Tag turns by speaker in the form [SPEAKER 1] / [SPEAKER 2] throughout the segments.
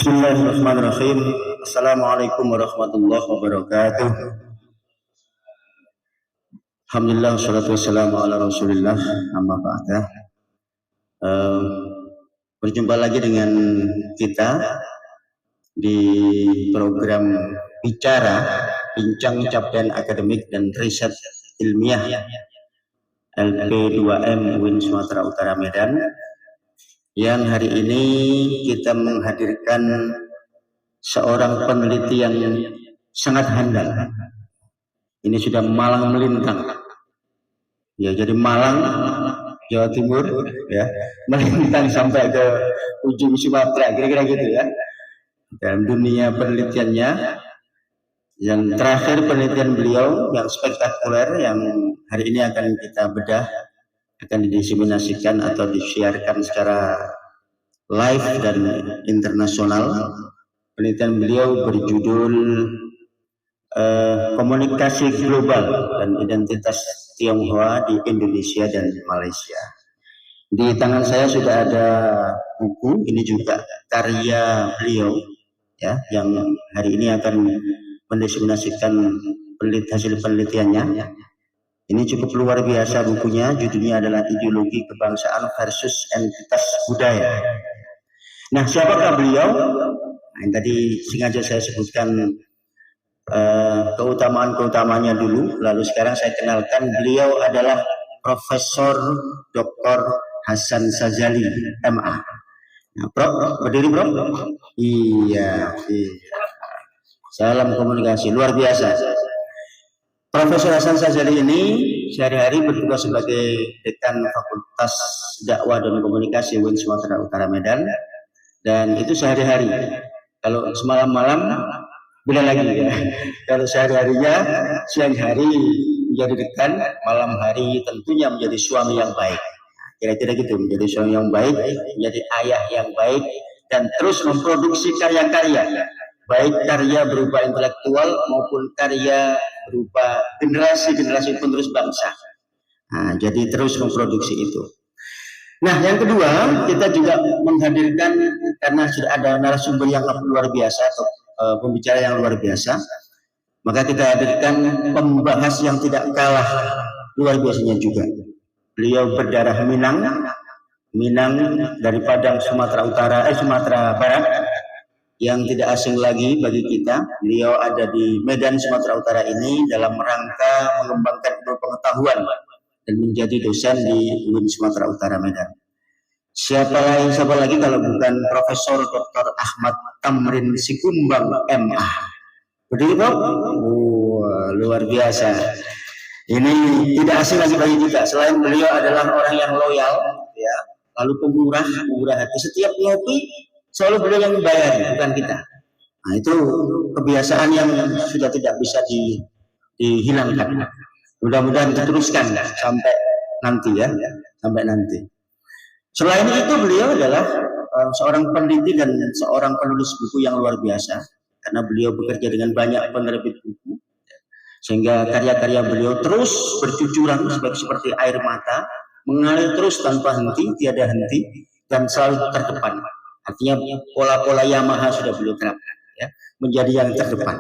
[SPEAKER 1] Bismillahirrahmanirrahim. Assalamualaikum warahmatullahi wabarakatuh. Alhamdulillah, wassalatu wassalamu ala rasulillah, amma ba'da. Berjumpa lagi dengan kita di program bicara bincang capaian akademik dan riset ilmiah LP2M UIN Sumatera Utara Medan, yang hari ini kita menghadirkan seorang peneliti yang sangat handal. Ini sudah malang melintang. Ya, jadi Malang, Jawa Timur, ya, melintang sampai ke ujung Sumatera, kira-kira gitu ya. Dan dunia penelitiannya, yang terakhir penelitian beliau yang spektakuler, yang hari ini akan kita bedah, akan didiseminasikan atau disiarkan secara live dan internasional. Penelitian beliau berjudul Komunikasi Global dan Identitas Tionghoa di Indonesia dan Malaysia. Di tangan saya sudah ada buku, ini juga karya beliau, ya, yang hari ini akan mendiseminasikan hasil penelitiannya. Ini cukup luar biasa bukunya, judulnya adalah Ideologi Kebangsaan versus Entitas Budaya. Nah, siapakah beliau? Nah, yang tadi sengaja saya sebutkan keutamaan-keutamanya dulu, lalu sekarang saya kenalkan beliau adalah Profesor Dr. Hasan Sazali, MA. Nah, Prof, berdiri Prof? Iya. Salam komunikasi, luar biasa. Profesor Hasan Sazali ini sehari-hari bertugas sebagai Dekan Fakultas Dakwah dan Komunikasi UIN Sumatera Utara Medan, dan itu sehari-hari. Kalau semalam-malam beda lagi ya. Kalau sehari-harinya, siang hari menjadi dekan, malam hari tentunya menjadi suami yang baik. Kira-kira gitu, menjadi suami yang baik, menjadi ayah yang baik, dan terus memproduksi karya-karya, baik karya berupa intelektual maupun karya berupa generasi-generasi penerus bangsa. Nah, jadi terus memproduksi itu. Nah, yang kedua, kita juga menghadirkan, karena sudah ada narasumber yang luar biasa atau pembicara yang luar biasa, maka kita hadirkan pembahas yang tidak kalah luar biasanya juga. Beliau berdarah Minang dari Padang, Sumatera Barat, yang tidak asing lagi bagi kita. Beliau ada di Medan, Sumatera Utara ini dalam rangka mengembangkan ilmu pengetahuan dan menjadi dosen di UIN Sumatera Utara Medan. Siapa lagi kalau bukan Profesor Dr. Ahmad Tamrin Sikumbang, MA. Berdiri Prof? Luar biasa. Ini tidak asing lagi bagi kita. Selain beliau adalah orang yang loyal, ya, lalu pemurah hati. Setiap ngopi selalu beliau yang membayar, bukan kita. Nah, itu kebiasaan yang sudah tidak bisa dihilangkan. Mudah-mudahan diteruskan sampai nanti ya, sampai nanti. Selain itu beliau adalah seorang peneliti dan seorang penulis buku yang luar biasa, karena beliau bekerja dengan banyak penerbit buku, sehingga karya-karya beliau terus bercucuran seperti air mata, mengalir terus tanpa henti, tiada henti, dan selalu terdepan. Artinya pola-pola Yamaha sudah beliau terapkan, ya, menjadi yang terdepan.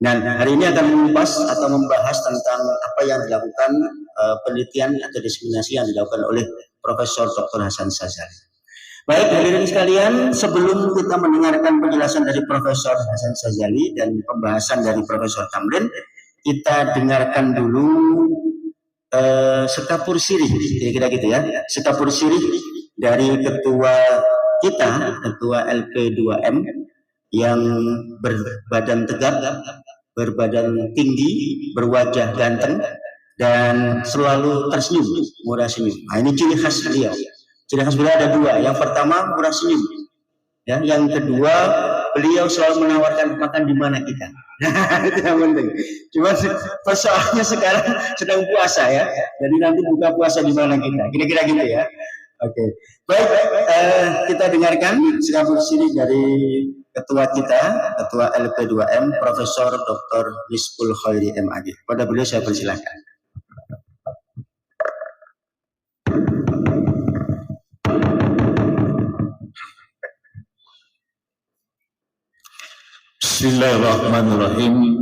[SPEAKER 1] Nah, hari ini akan mengupas atau membahas tentang apa yang dilakukan penelitian atau diseminasi yang dilakukan oleh Profesor Dr. Hasan Sazali. Baik, hadirin sekalian, sebelum kita mendengarkan penjelasan dari Profesor Hasan Sazali dan pembahasan dari Profesor Tamrin, kita dengarkan dulu sekapur sirih, kira-kira gitu ya, sekapur sirih dari ketua kita, ketua LP2M, yang berbadan tegap, berbadan tinggi, berwajah ganteng, dan selalu tersenyum, murah senyum. Nah, ini ciri khas beliau. Ciri khas beliau ada dua. Yang pertama, murah senyum. Ya, yang kedua, beliau selalu menawarkan makan di mana kita. Itu yang penting. Cuma persoalannya sekarang sedang puasa ya. Jadi nanti buka puasa di mana kita. Kira-kira gitu ya. Oke. Baik, kita dengarkan sekapur sini dari ketua kita, ketua LP2M, Profesor Dr. Nisful Khairi MAG. Pada beliau saya persilakan.
[SPEAKER 2] Bismillahirrahmanirrahim.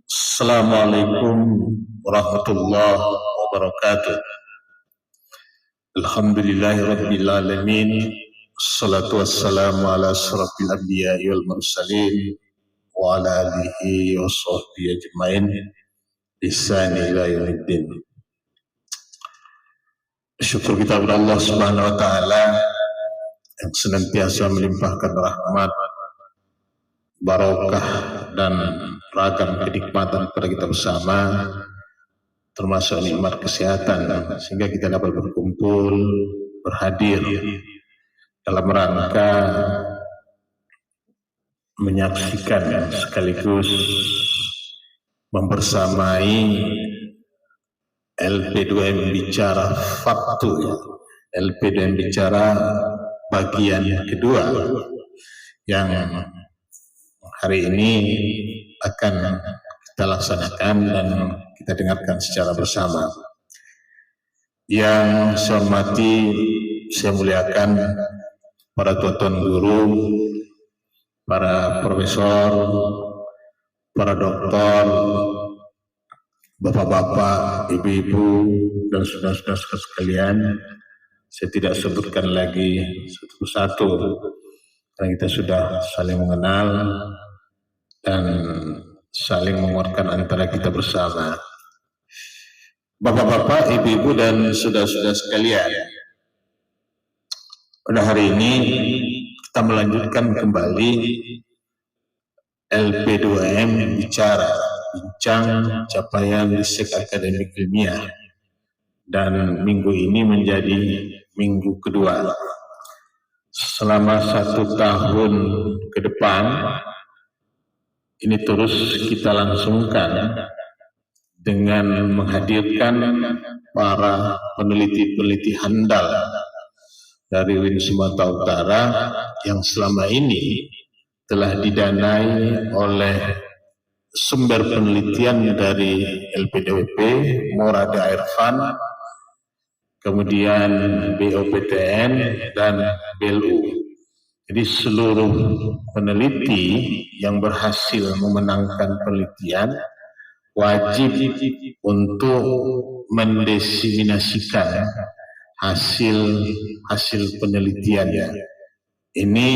[SPEAKER 2] Assalamualaikum warahmatullahi wabarakatuh. Alhamdulillahirabbil alamin. Assalatu wassalamu ala asyrafil anbiya'i wal mursalin wa ala alihi wa sahbihi ajmain. Ihsani ila yaumiddin. Syukur kita kepada Allah Subhanahu wa taala yang senantiasa melimpahkan rahmat, barokah dan ragam kenikmatan kepada kita bersama, termasuk nikmat kesehatan, sehingga kita dapat berkumpul, berhadir dalam rangka menyaksikan sekaligus membersamai LP2M Bicara Faktu, LP2M Bicara bagian kedua yang hari ini akan kita laksanakan dan kita dengarkan secara bersama. Yang saya hormati, saya muliakan para tuan-tuan guru, para profesor, para doktor, bapak-bapak, ibu-ibu, dan saudara-saudara sekalian. Saya tidak sebutkan lagi satu-satu karena kita sudah saling mengenal dan saling menguatkan antara kita bersama. Bapak-bapak, ibu-ibu, dan saudara-saudara sekalian, pada hari ini kita melanjutkan kembali LP2M Bicara, bincang capaian riset akademik ilmiah, dan minggu ini menjadi minggu kedua. Selama 1 tahun ke depan ini terus kita langsungkan dengan menghadirkan para peneliti-peneliti handal dari UIN Sumatera Utara yang selama ini telah didanai oleh sumber penelitian dari LPDWP, Morada Air Fund, kemudian BOPTN dan BLU. Jadi seluruh peneliti yang berhasil memenangkan penelitian wajib untuk mendesiminasikan hasil penelitiannya. Ini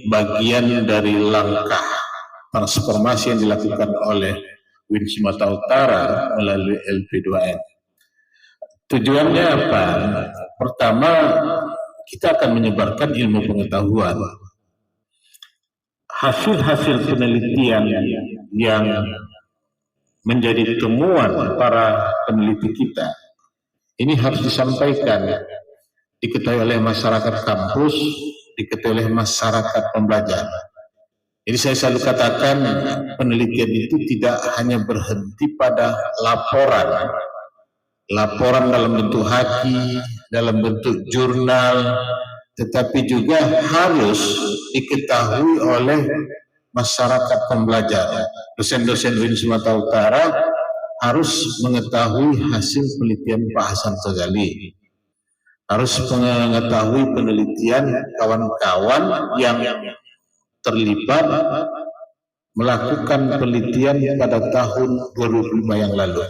[SPEAKER 2] bagian dari langkah transformasi yang dilakukan oleh UIN Sumatera Utara melalui LP2M. Tujuannya apa? Pertama, kita akan menyebarkan ilmu pengetahuan. Hasil-hasil penelitian yang menjadi temuan para peneliti kita ini harus disampaikan, diketahui oleh masyarakat kampus, diketahui oleh masyarakat pembelajar. Jadi saya selalu katakan penelitian itu tidak hanya berhenti pada laporan dalam bentuk haki, dalam bentuk jurnal, tetapi juga harus diketahui oleh masyarakat pembelajar. Dosen-dosen UIN Sumatera Utara harus mengetahui hasil penelitian Pak Hasan Sazali, harus mengetahui penelitian kawan-kawan yang terlibat melakukan penelitian pada tahun 2005 yang lalu.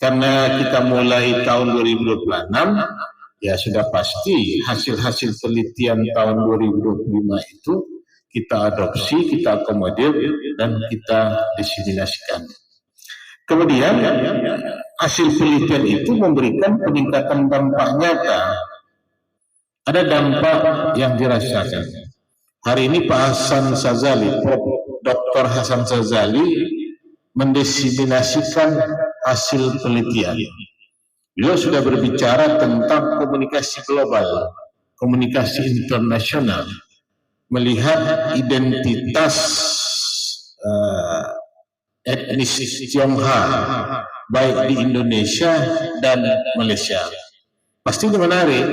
[SPEAKER 2] Karena kita mulai tahun 2026, ya sudah pasti hasil-hasil penelitian tahun 2025 itu kita adopsi, kita akomodir, dan kita diseminasikan. Kemudian hasil penelitian itu memberikan peningkatan dampak nyata. Ada dampak yang dirasakan. Hari ini Pak Hasan Sazali, Dr. Hasan Sazali mendesiminasikan hasil penelitian. Beliau sudah berbicara tentang komunikasi global, komunikasi internasional, melihat identitas etnis Tionghoa baik di Indonesia dan Malaysia. Pasti ini menarik.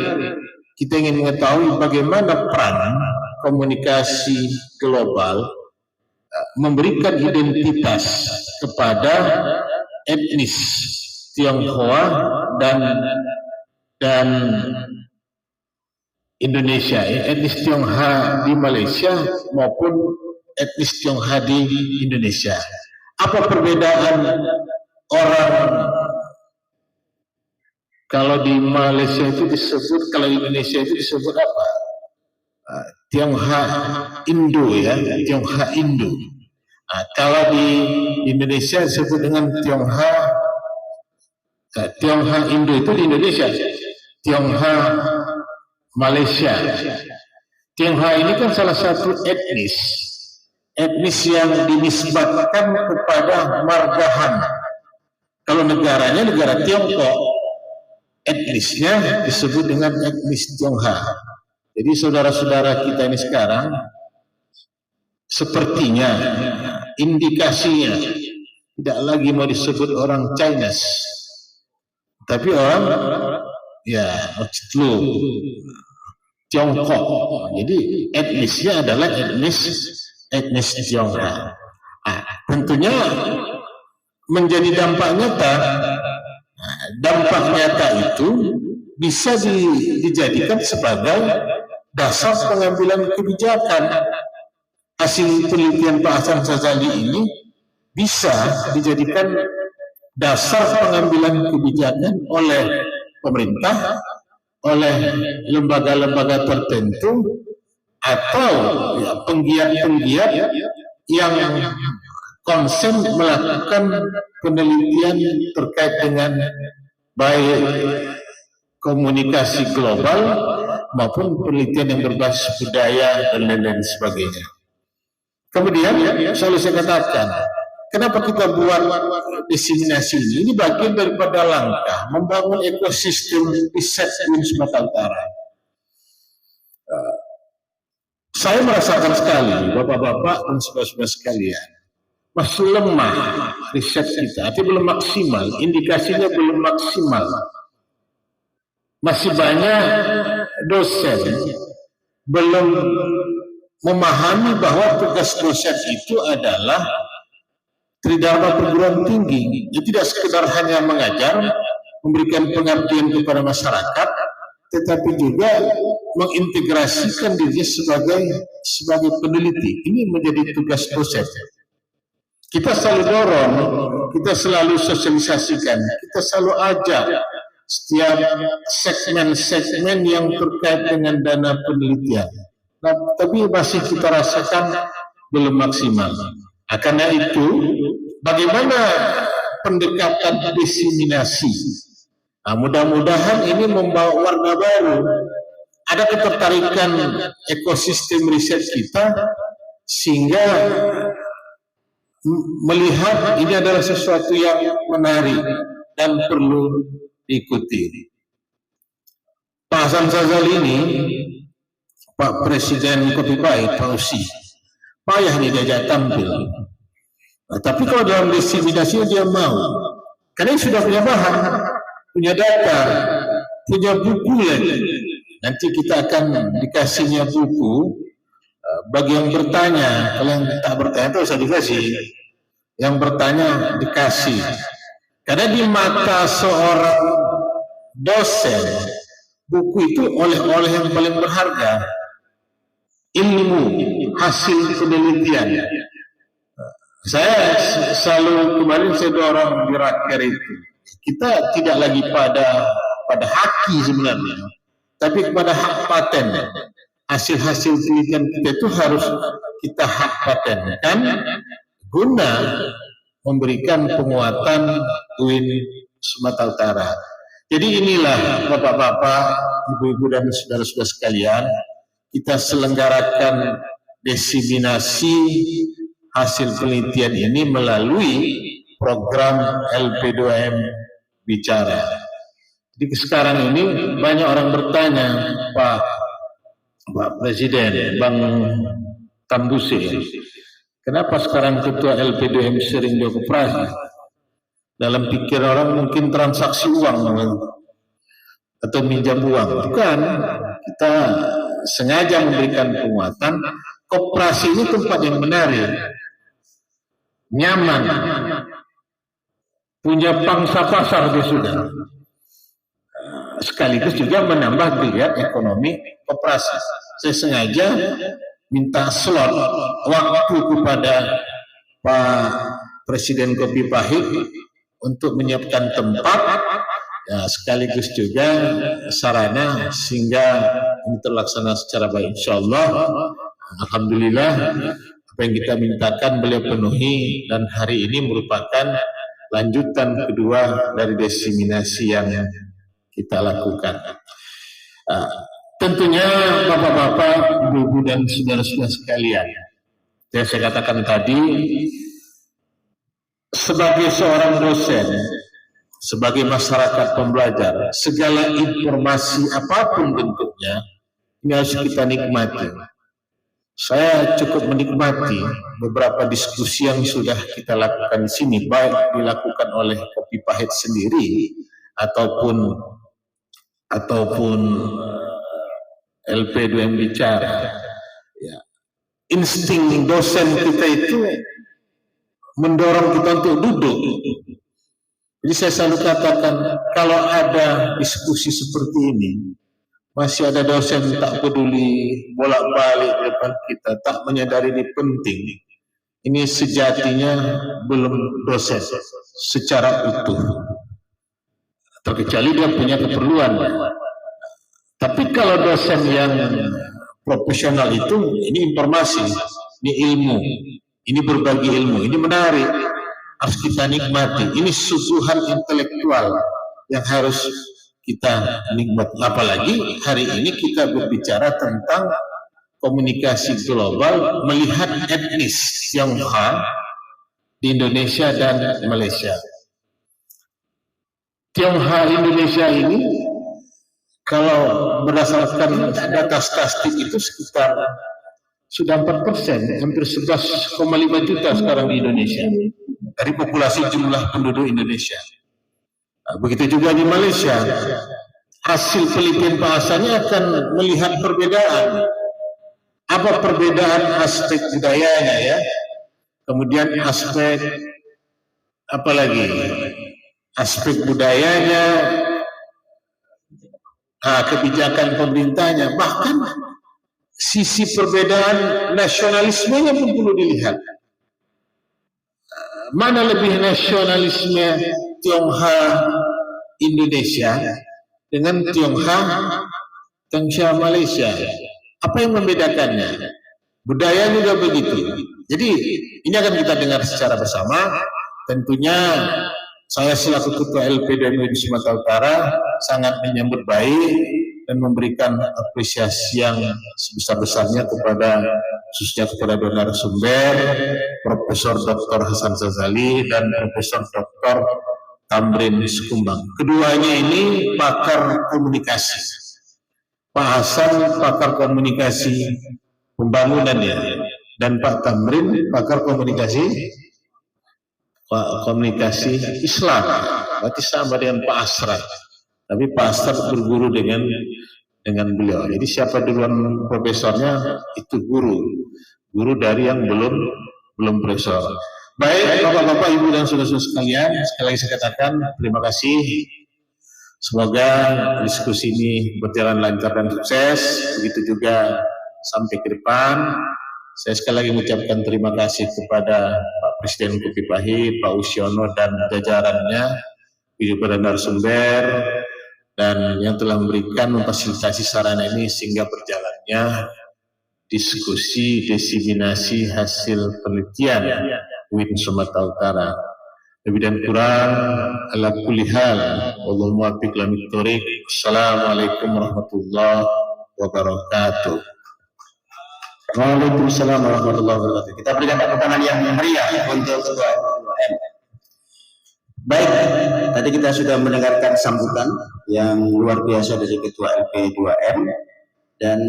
[SPEAKER 2] Kita ingin mengetahui bagaimana peran komunikasi global memberikan identitas kepada etnis Tionghoa dan Indonesia, etnis Tionghoa di Malaysia maupun etnis Tionghoa di Indonesia. Apa perbedaan orang kalau di Malaysia itu disebut, kalau di Indonesia itu disebut apa? Tionghoa Indo ya, Tionghoa Indo. Nah, kalau di Indonesia disebut dengan Tionghoa Indo itu di Indonesia, Tionghoa Malaysia. Tionghoa ini kan salah satu etnis yang dinisbatkan kepada marga Han. Kalau negaranya negara Tiongkok, etnisnya disebut dengan etnis Tionghoa. Jadi saudara-saudara kita ini sekarang sepertinya indikasinya tidak lagi mau disebut orang Chinese, tapi orang ya Tiongkok. Jadi etnisnya adalah etnis Tionghoa. Tentunya menjadi dampak nyata. Dampak nyata itu bisa dijadikan sebagai dasar pengambilan kebijakan. Hasil penelitian Pak Hasan Sazali ini bisa dijadikan dasar pengambilan kebijakan oleh pemerintah, oleh lembaga-lembaga tertentu, atau ya, penggiat-penggiat yang konsen melakukan penelitian terkait dengan baik komunikasi global maupun penelitian yang berbasis budaya dan lain-lain sebagainya. Kemudian selalu saya katakan, kenapa kita buat diseminasi ini? Ini bagian daripada langkah membangun ekosistem riset di Sumatera Utara. Saya merasakan sekali, bapak-bapak dan saudara-saudara sekalian, masih lemah riset kita, tapi belum maksimal, indikasinya belum maksimal. Masih banyak dosen belum memahami bahwa tugas dosen itu adalah tridharma perguruan tinggi. Dia tidak sekedar hanya mengajar, memberikan pengabdian kepada masyarakat, tetapi juga mengintegrasikan dirinya sebagai peneliti. Ini menjadi tugas dosen. Kita selalu dorong, kita selalu sosialisasikan, kita selalu ajak setiap segmen-segmen yang terkait dengan dana penelitian. Nah, tapi masih kita rasakan belum maksimal. Karena itu, bagaimana pendekatan diseminasi? Nah, mudah-mudahan ini membawa warna baru. Ada ketertarikan ekosistem riset kita sehingga melihat ini adalah sesuatu yang menarik dan perlu diikuti. Pak Hasan Sazali ini, Pak Presiden Kopi Pahit, Pak Usi, payah nih diajak tampil. Nah, tapi kalau dalam diseminasi dia mau, karena dia sudah punya bahan, punya data, punya buku lagi. Nanti kita akan dikasihnya buku. Bagi yang bertanya, kalau yang tak bertanya itu usah dikasih. Yang bertanya dikasih. Karena di mata seorang dosen, buku itu oleh-oleh yang paling berharga. Ilmu, hasil penelitian. Saya selalu kemarin saya dorong di raker itu. Kita tidak lagi pada haki sebenarnya, tapi kepada hak paten. Hasil-hasil penelitian kita itu harus kita hak patenkan guna memberikan penguatan UIN Sumatera Utara. Jadi inilah bapak-bapak, ibu-ibu dan saudara-saudara sekalian, kita selenggarakan diseminasi hasil penelitian ini melalui program LP2M Bicara. Jadi sekarang ini banyak orang bertanya, Pak Presiden, Bang Tambuse, kenapa sekarang ketua LP2M sering dioperasi? Dalam pikir orang mungkin transaksi uang atau minjam uang. Bukan, kita sengaja memberikan penguatan. Koperasi ini tempat yang menarik, nyaman, punya pangsa pasar dia sudah. Sekaligus juga menambah geliat ekonomi koperasi. Saya sengaja minta slot waktu kepada Pak Presiden Kopi Pahit untuk menyiapkan tempat, ya, sekaligus juga sarana sehingga ini terlaksana secara baik. Insyaallah, alhamdulillah, apa yang kita mintakan beliau penuhi, dan hari ini merupakan lanjutan kedua dari diseminasi yang kita lakukan. Tentunya Bapak-bapak, Ibu-ibu dan saudara-saudara sekalian, yang saya katakan tadi, sebagai seorang dosen, sebagai masyarakat pembelajar, segala informasi apapun bentuknya ini harus kita nikmati. Saya cukup menikmati beberapa diskusi yang sudah kita lakukan di sini, baik dilakukan oleh Kopi Pahit sendiri ataupun LP2M bicara. Ya. Insting dosen kita itu mendorong kita untuk duduk. Jadi saya selalu katakan, kalau ada diskusi seperti ini, masih ada dosen tak peduli bolak-balik depan kita, tak menyadari ini penting, ini sejatinya belum dosen secara utuh, terkecuali dia punya keperluan. Tapi kalau dosen yang profesional itu, ini informasi, ini ilmu, ini berbagi ilmu, ini menarik, harus kita nikmati. Ini suguhan intelektual yang harus kita nikmati. Apalagi hari ini kita berbicara tentang komunikasi global melihat etnis Tionghoa di Indonesia dan Malaysia. Tionghoa Indonesia ini, kalau berdasarkan data statistik itu sekitar sudah 4%, hampir 11,5 juta sekarang di Indonesia dari populasi jumlah penduduk Indonesia. Nah, begitu juga di Malaysia. Hasil penelitian bahasanya akan melihat perbedaan. Apa perbedaan aspek budayanya, ya? Kemudian aspek apa lagi? Aspek budayanya, kebijakan pemerintahnya, bahkan sisi perbedaan nasionalismenya pun perlu dilihat. Mana lebih nasionalisme Tionghoa Indonesia dengan Tionghoa Malaysia? Apa yang membedakannya? Budaya juga begitu. Jadi ini akan kita dengar secara bersama. Tentunya saya selaku Ketua LP2M di Sumatera Utara sangat menyambut baik dan memberikan apresiasi yang sebesar-besarnya khususnya kepada donor sumber, Profesor Dr. Hasan Sazali dan Profesor Dr. Tamrin Sukumbang. Keduanya ini pakar komunikasi. Pak Hasan pakar komunikasi pembangunan, ya, dan Pak Tamrin pakar komunikasi Islam. Berarti sama dengan Pak Asrad. Tapi Pak Asrad berguru dengan beliau. Jadi siapa duluan profesornya itu guru dari yang belum profesor. Baik, Bapak-bapak, Ibu dan saudara-saudara sekalian, sekali lagi saya katakan terima kasih. Semoga diskusi ini berjalan lancar dan sukses. Begitu juga sampai ke depan. Saya sekali lagi mengucapkan terima kasih kepada Pak Presiden Kopi Pahit, Pak Usiono dan jajarannya, juga narasumber, dan yang telah memberikan memfasilitasi sarana ini sehingga berjalannya diskusi diseminasi hasil penelitian UIN Sumatera Utara. Lebih dan kurang, ala kulli hal, wallahu muwaffiq ila thoriq. Assalamualaikum warahmatullahi wabarakatuh.
[SPEAKER 1] Waalaikumsalam warahmatullahi wabarakatuh. Kita berikan tepuk tangan yang meriah untuk Ketua LP2M. Baik, tadi kita sudah mendengarkan sambutan yang luar biasa dari Ketua LP2M, dan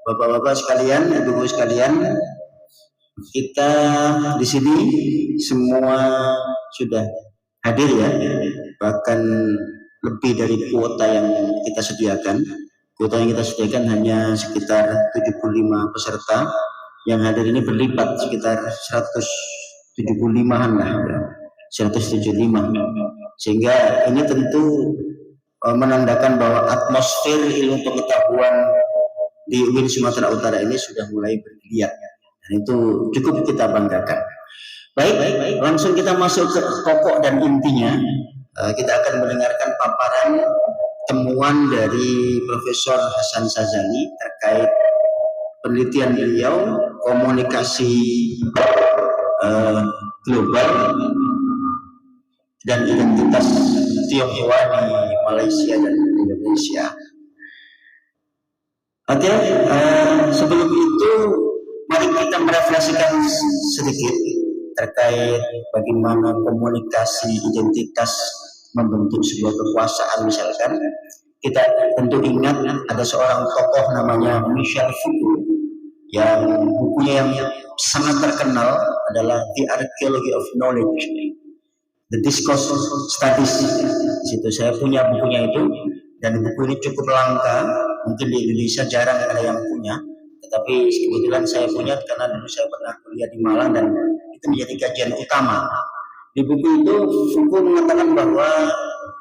[SPEAKER 1] Bapak-bapak sekalian, Ibu-ibu sekalian, kita di sini semua sudah hadir, ya, bahkan lebih dari kuota yang kita sediakan. Kuota yang kita sediakan hanya sekitar 75 peserta, yang hadir ini berlipat sekitar 175-an lah, 175. Sehingga ini tentu menandakan bahwa atmosfer ilmu pengetahuan di UIN Sumatera Utara ini sudah mulai bergeliat, dan itu cukup kita banggakan. Baik, langsung kita masuk ke pokok dan intinya. Kita akan mendengarkan paparan temuan dari Profesor Hasan Sazali terkait penelitian beliau komunikasi global dan identitas Tionghoa di Malaysia dan Indonesia. Oke, sebelum itu mari kita merefleksikan sedikit terkait bagaimana komunikasi identitas membentuk sebuah kekuasaan. Misalkan kita tentu ingat ada seorang tokoh namanya Michel Foucault yang bukunya yang sangat terkenal adalah The Archaeology of Knowledge, The Discourse Studies. Di situ saya punya bukunya itu, dan buku ini cukup langka, mungkin di Indonesia jarang ada yang punya, tetapi kebetulan saya punya karena dulu saya pernah kuliah di Malang dan itu menjadi kajian utama. Di buku itu Foucault mengatakan bahwa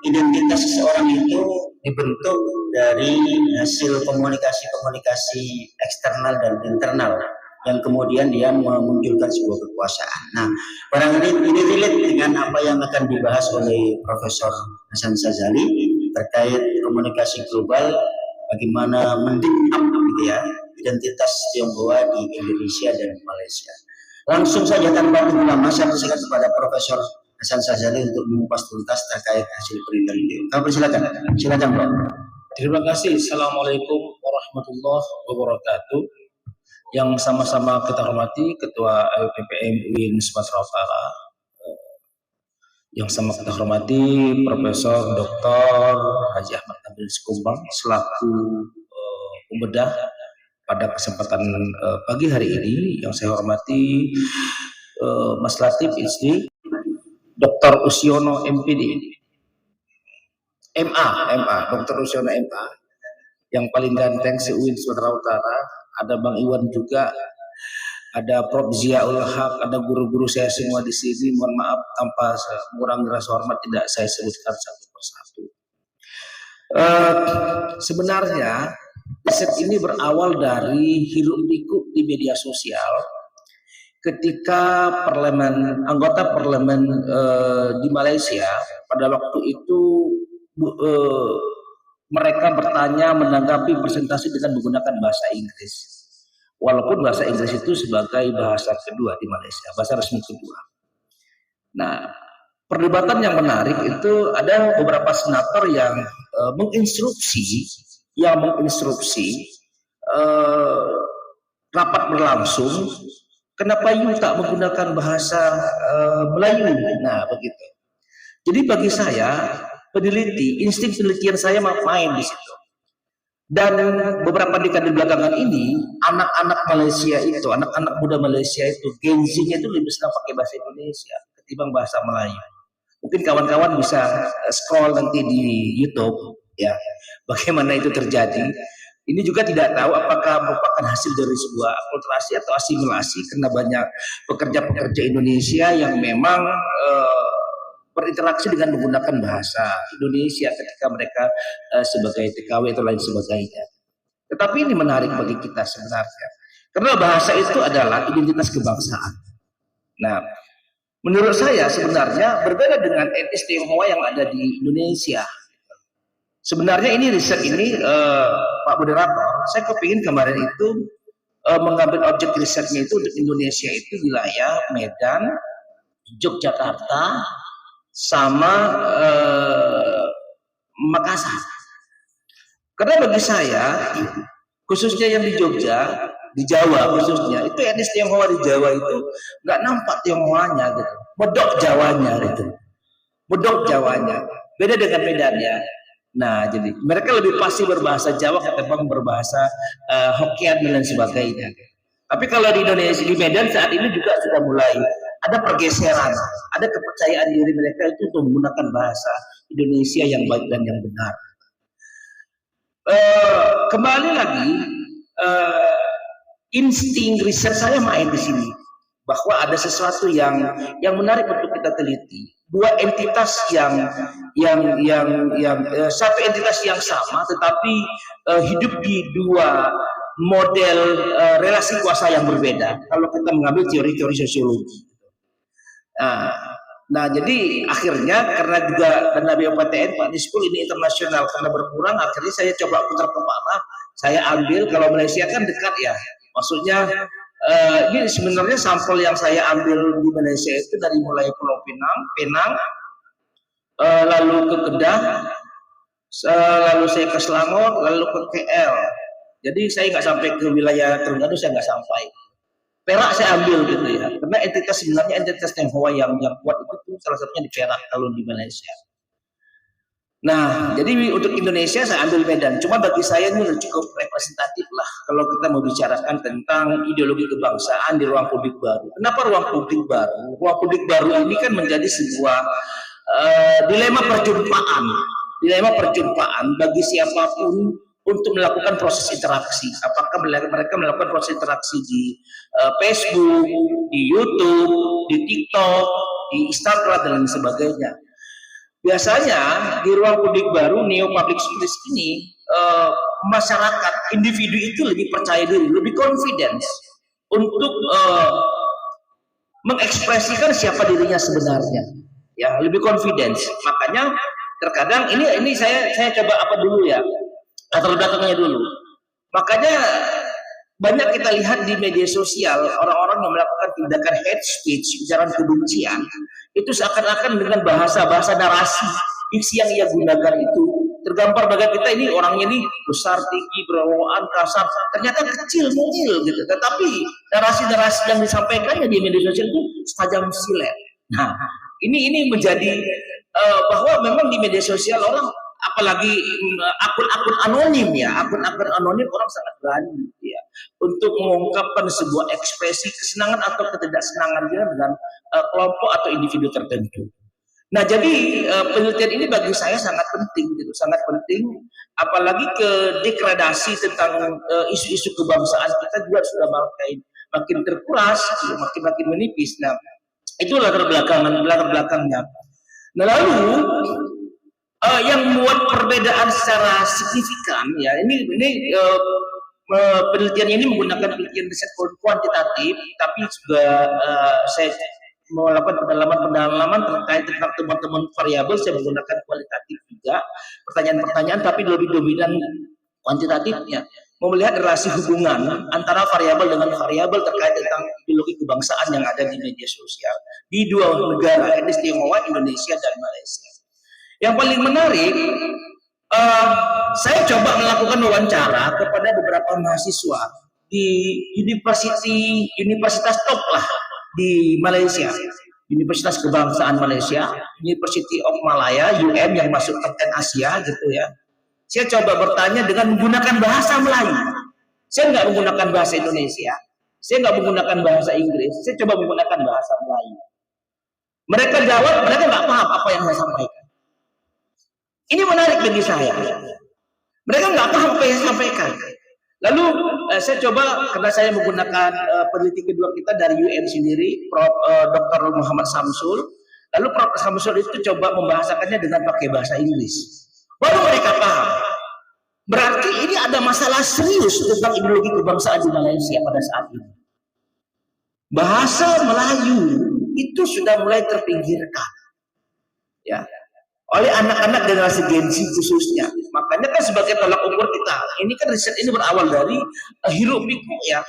[SPEAKER 1] identitas seseorang itu dibentuk dari hasil komunikasi eksternal dan internal yang kemudian dia memunculkan sebuah kekuasaan. Nah, barangkali ini relate dengan apa yang akan dibahas oleh Profesor Hasan Sazali terkait komunikasi global, bagaimana mendikap gitu ya identitas Tionghoa di Indonesia dan Malaysia. Langsung saja tanpa tunggu lama, saya persilakan kepada Profesor Hasan Sazali untuk mengupas tuntas terkait hasil penelitian beliau. Kami persilakan, silakan Bro.
[SPEAKER 3] Terima kasih. Assalamualaikum warahmatullahi wabarakatuh. Yang sama-sama kita hormati Ketua LPPM UIN Sumatera Utara, yang sama kita hormati Profesor Dr. Haji Ahmad Nabil Sekumbang selaku pembedah pada kesempatan pagi hari ini. Yang saya hormati Mas Latif SD, Dr. Usiono MPD, MA, Dr. Usiono MA, yang paling ganteng se-UIN Sumatera Utara. Ada Bang Iwan juga, ada Prof. Ziaul Haq, ada guru-guru saya semua di sini. Mohon maaf tanpa mengurangi rasa hormat tidak saya sebutkan satu persatu. Sebenarnya riset ini berawal dari hiruk-pikuk di media sosial ketika anggota parlemen di Malaysia pada waktu itu mereka bertanya menanggapi presentasi dengan menggunakan bahasa Inggris, walaupun bahasa Inggris itu sebagai bahasa kedua di Malaysia, bahasa resmi kedua. Nah, perdebatan yang menarik itu ada beberapa senator yang menginstruksi rapat berlangsung, kenapa you tak menggunakan bahasa Melayu? Nah, begitu. Jadi bagi saya, peneliti, insting penelitian saya main di situ. Dan beberapa dekade belakangan ini, anak-anak Malaysia itu, anak-anak muda Malaysia itu, Gen Z-nya itu lebih senang pakai bahasa Indonesia ketimbang bahasa Melayu. Mungkin kawan-kawan bisa scroll nanti di YouTube, ya, bagaimana itu terjadi. Ini juga tidak tahu apakah merupakan hasil dari sebuah akulturasi atau asimilasi, karena banyak pekerja-pekerja Indonesia yang memang berinteraksi dengan menggunakan bahasa Indonesia ketika mereka sebagai TKW atau lain sebagainya. Tetapi ini menarik bagi kita sebenarnya, karena bahasa itu adalah identitas kebangsaan. Nah, menurut saya sebenarnya berbeda dengan etnis Tionghoa yang ada di Indonesia. Sebenarnya ini riset ini Pak Moderator, saya kepingin kemarin itu mengambil objek risetnya itu untuk Indonesia itu wilayah Medan, Yogyakarta, sama Makassar. Karena bagi saya, khususnya yang di Jogja, di Jawa khususnya, itu etnis Tionghoa di Jawa itu nggak nampak Tionghoanya gitu, medok Jawanya gitu, medok Jawanya. Beda dengan Medan ya. Nah, jadi mereka lebih pasti berbahasa Jawa ketimbang berbahasa Hokkien dan lain sebagainya. Tapi kalau di Indonesia, di Medan saat ini juga sudah mulai ada pergeseran, ada kepercayaan diri mereka itu untuk menggunakan bahasa Indonesia yang baik dan yang benar. Kembali lagi, insting riset saya main di sini, bahwa ada sesuatu yang menarik untuk kita teliti. Dua entitas satu entitas yang sama, tetapi hidup di dua model relasi kuasa yang berbeda kalau kita mengambil teori-teori sosiologi. Nah, jadi akhirnya karena juga dana BOPTN Pak Dispul ini internasional karena berkurang, akhirnya saya coba putar kemana, saya ambil, kalau Malaysia kan dekat ya, maksudnya ini sebenarnya sampel yang saya ambil di Malaysia itu dari mulai Pulau Penang, lalu ke Kedah, lalu saya ke Selangor, lalu ke KL. Jadi saya nggak sampai ke wilayah Terengganu, saya nggak sampai. Perak saya ambil gitu ya, karena sebenarnya entitas Tionghoa yang kuat itu tuh salah satunya di Perak kalau di Malaysia. Nah, jadi untuk Indonesia saya ambil Medan. Cuma bagi saya ini cukup representatif lah kalau kita mau bicarakan tentang ideologi kebangsaan di ruang publik baru. Kenapa ruang publik baru? Ruang publik baru ini kan menjadi sebuah dilema perjumpaan bagi siapapun untuk melakukan proses interaksi. Apakah mereka melakukan proses interaksi di Facebook, di YouTube, di TikTok, di Instagram dan lain sebagainya. Biasanya di ruang publik baru, neo public space ini, masyarakat, individu itu lebih percaya diri, lebih confidence untuk mengekspresikan siapa dirinya sebenarnya, ya, lebih confidence. Makanya terkadang ini saya coba apa dulu ya, latar belakangnya dulu. Makanya banyak kita lihat di media sosial orang-orang yang melakukan tindakan hate speech, ujaran kebencian, itu seakan-akan dengan bahasa narasi, diksi yang ia gunakan itu tergambar bagi kita ini orangnya ini besar, tinggi, berawaan, kasar, ternyata kecil, mungil gitu. Tetapi narasi-narasi yang disampaikannya di media sosial itu setajam silet. Nah, ini menjadi bahwa memang di media sosial orang, apalagi akun-akun anonim ya, akun-akun anonim orang sangat berani ya untuk mengungkapkan sebuah ekspresi kesenangan atau ketidaksenangan dia dengan kelompok atau individu tertentu. Nah, jadi penelitian ini bagi saya sangat penting gitu, sangat penting, apalagi ke degradasi tentang isu-isu kebangsaan kita juga sudah makin terkuras, makin menipis. Nah, itu latar belakangnya. Nah, lalu yang membuat perbedaan secara signifikan ya, ini penelitian ini menggunakan penelitian riset kuantitatif, tapi juga saya melakukan pendalaman terkait tentang teman-teman variabel. Saya menggunakan kualitatif juga, pertanyaan-pertanyaan, tapi lebih dominan kuantitatifnya, mau melihat relasi hubungan antara variabel dengan variabel terkait tentang ideologi kebangsaan yang ada di media sosial di dua negara, etnis Tionghoa, Indonesia dan Malaysia. Yang paling menarik, saya coba melakukan wawancara kepada beberapa mahasiswa di universitas top lah di Malaysia, Universitas Kebangsaan Malaysia, University of Malaya, UM yang masuk top 10 Asia gitu ya. Saya coba bertanya dengan menggunakan bahasa Melayu. Saya nggak menggunakan bahasa Indonesia, saya nggak menggunakan bahasa Inggris, saya coba menggunakan bahasa Melayu. Mereka jawab, mereka nggak paham apa yang saya sampaikan. Ini menarik bagi saya. Mereka nggak paham apa yang saya sampaikan. Lalu saya coba, karena saya menggunakan peneliti kedua kita dari UM sendiri, Prof. Dr. Muhammad Samsul. Lalu Prof. Samsul itu coba membahasakannya dengan pakai bahasa Inggris. Baru mereka paham. Berarti ini ada masalah serius tentang ideologi kebangsaan di Malaysia pada saat ini. Bahasa Melayu itu sudah mulai terpinggirkan, ya, oleh anak-anak generasi Gen Z khususnya. Makanya kan sebagai tolak ukur kita, ini kan riset ini berawal dari hiruk pikuk ya,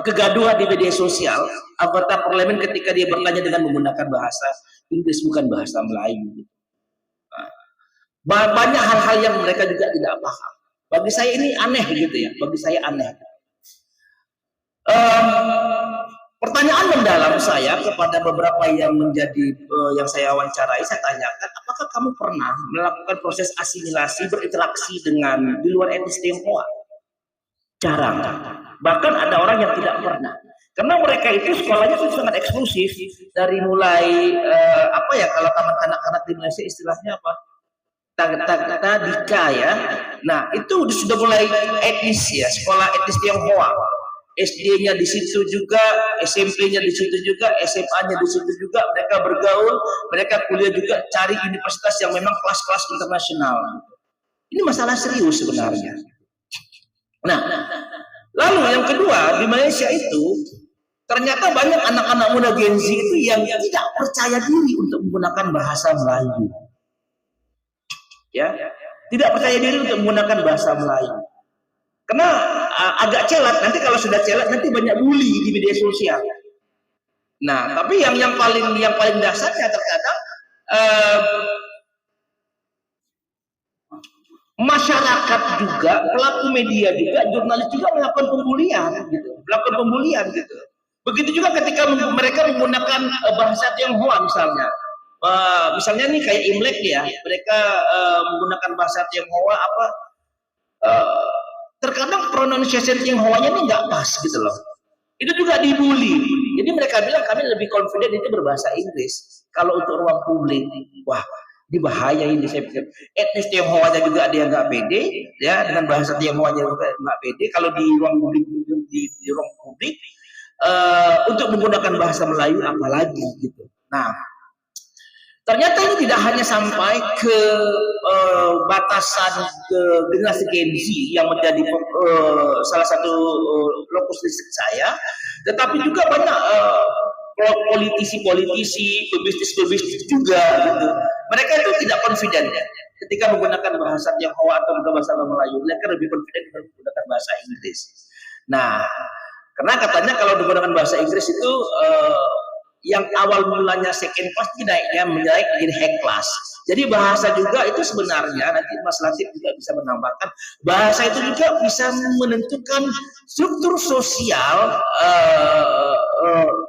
[SPEAKER 3] kegaduhan di media sosial anggota parlemen ketika dia bertanya dengan menggunakan bahasa Inggris bukan bahasa Melayu. Nah, banyak hal-hal yang mereka juga tidak paham. Bagi saya ini aneh gitu ya, bagi saya aneh. Pertanyaan mendalam saya kepada beberapa yang yang saya wawancarai, saya tanyakan, apakah kamu pernah melakukan proses asimilasi, berinteraksi dengan di luar etnis Tionghoa? Jarang. Bahkan ada orang yang tidak pernah. Karena mereka itu sekolahnya itu sangat eksklusif, dari mulai kalau taman kanak-kanak di Malaysia istilahnya apa? Tadika ya. Nah, itu sudah mulai etnis ya, sekolah etnis Tionghoa. SD-nya di situ juga, SMP-nya di situ juga, SMA-nya di situ juga, mereka bergaul, mereka kuliah juga, cari universitas yang memang kelas-kelas internasional. Ini masalah serius sebenarnya. Nah, Lalu yang kedua, di Malaysia itu ternyata banyak anak-anak muda Gen Z itu yang tidak percaya diri untuk menggunakan bahasa Melayu. Ya, tidak percaya diri untuk menggunakan bahasa Melayu. Karena agak celat, nanti kalau sudah celat nanti banyak bully di media sosial. Nah, tapi yang paling dasarnya terkadang masyarakat juga, pelaku media juga, jurnalis juga melakukan pembulian gitu. Begitu juga ketika mereka menggunakan bahasa Tionghoa misalnya. Misalnya nih kayak Imlek ya, mereka menggunakan bahasa Tionghoa terkadang pronunciation Tionghoanya ini nggak pas gitu loh. Itu juga dibully. Jadi mereka bilang kami lebih confident itu berbahasa Inggris. Kalau untuk ruang publik, wah, ini bahaya ini saya pikir. Etnis Tionghoanya juga dia nggak pede, ya dengan bahasa Tionghoanya juga nggak pede. Kalau di ruang publik di ruang publik untuk menggunakan bahasa Melayu apalagi gitu. Nah, ternyata ini tidak hanya sampai ke batasan ke generasi Gen Z yang menjadi salah satu lokus riset saya, tetapi juga banyak politisi-politisi, pebisnis juga gitu. Mereka itu tidak confident ya ketika menggunakan bahasa Tionghoa atau bahasa Melayu. Mereka lebih confident menggunakan bahasa Inggris. Nah, karena katanya kalau menggunakan bahasa Inggris itu yang awal mulanya second class naiknya menjadi high class. Jadi bahasa juga itu sebenarnya nanti Mas Latif juga bisa menambahkan, bahasa itu juga bisa menentukan struktur sosial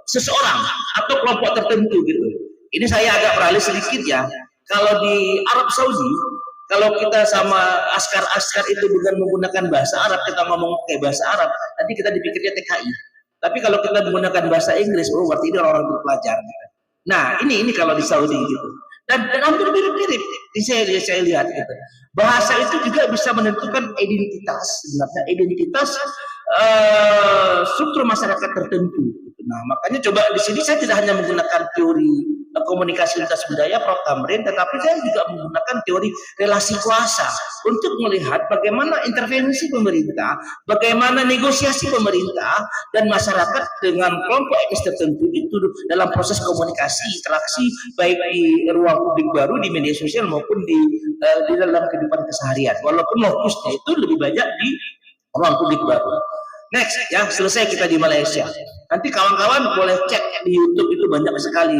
[SPEAKER 3] seseorang atau kelompok tertentu gitu. Ini saya agak beralih sedikit ya. Kalau di Arab Saudi, kalau kita sama askar-askar itu dengan menggunakan bahasa Arab, kita ngomong pakai bahasa Arab, nanti kita dipikirnya TKI. Tapi kalau kita menggunakan bahasa Inggris, oh berarti ini orang berpelajar. Nah, ini kalau di Saudi gitu. Dan hampir mirip-mirip. Saya lihat gitu. Bahasa itu juga bisa menentukan identitas, sebenarnya identitas struktur masyarakat tertentu. Nah, makanya coba di sini saya tidak hanya menggunakan teori komunikasi lintas budaya Prof. Tamrin, tetapi saya juga menggunakan teori relasi kuasa untuk melihat bagaimana intervensi pemerintah, bagaimana negosiasi pemerintah dan masyarakat dengan kelompok etnis tertentu itu dalam proses komunikasi, interaksi baik di ruang publik baru di media sosial maupun di dalam kehidupan keseharian. Walaupun lokusnya itu lebih banyak di ruang publik baru. Next, ya selesai kita di Malaysia. Nanti kawan-kawan boleh cek di YouTube, itu banyak sekali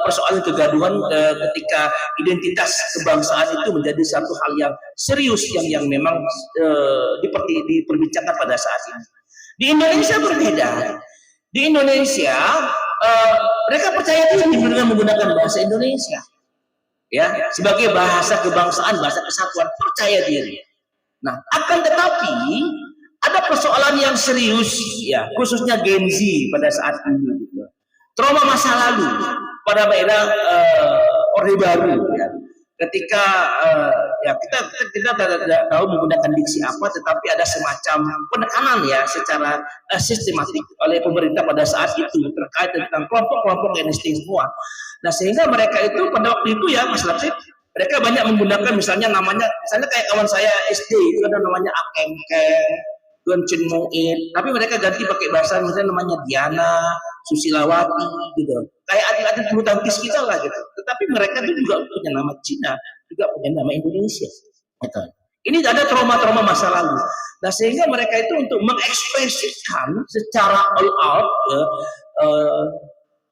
[SPEAKER 3] persoalan kegaduhan ketika identitas kebangsaan itu menjadi satu hal yang serius yang memang diperbincangkan pada saat ini. Di Indonesia berbeda. Di Indonesia mereka percaya diri dengan menggunakan bahasa Indonesia, ya sebagai bahasa kebangsaan, bahasa kesatuan, percaya diri. Nah, akan tetapi ada persoalan yang serius ya, khususnya Gen Z pada saat ini gitu. Trauma masa lalu pada daerah Orde Baru ya. Ketika ya kita tidak tahu menggunakan diksi apa, tetapi ada semacam penekanan ya secara sistematik oleh pemerintah pada saat itu terkait tentang kelompok-kelompok etnis semua. Nah, sehingga mereka itu pada waktu itu ya Mas Latif, mereka banyak menggunakan misalnya kayak kawan saya SD itu ada namanya Akengkeng, Tuan Cen Mu'in, tapi mereka ganti pakai bahasa misalnya namanya Diana, Susilawati gitu. Kayak adik-adik bulu tangkis kita lah gitu. Tetapi mereka itu juga punya nama Cina, juga punya nama Indonesia. Gitu. Ini ada trauma-trauma masa lalu. Nah, sehingga mereka itu untuk mengekspresikan secara all out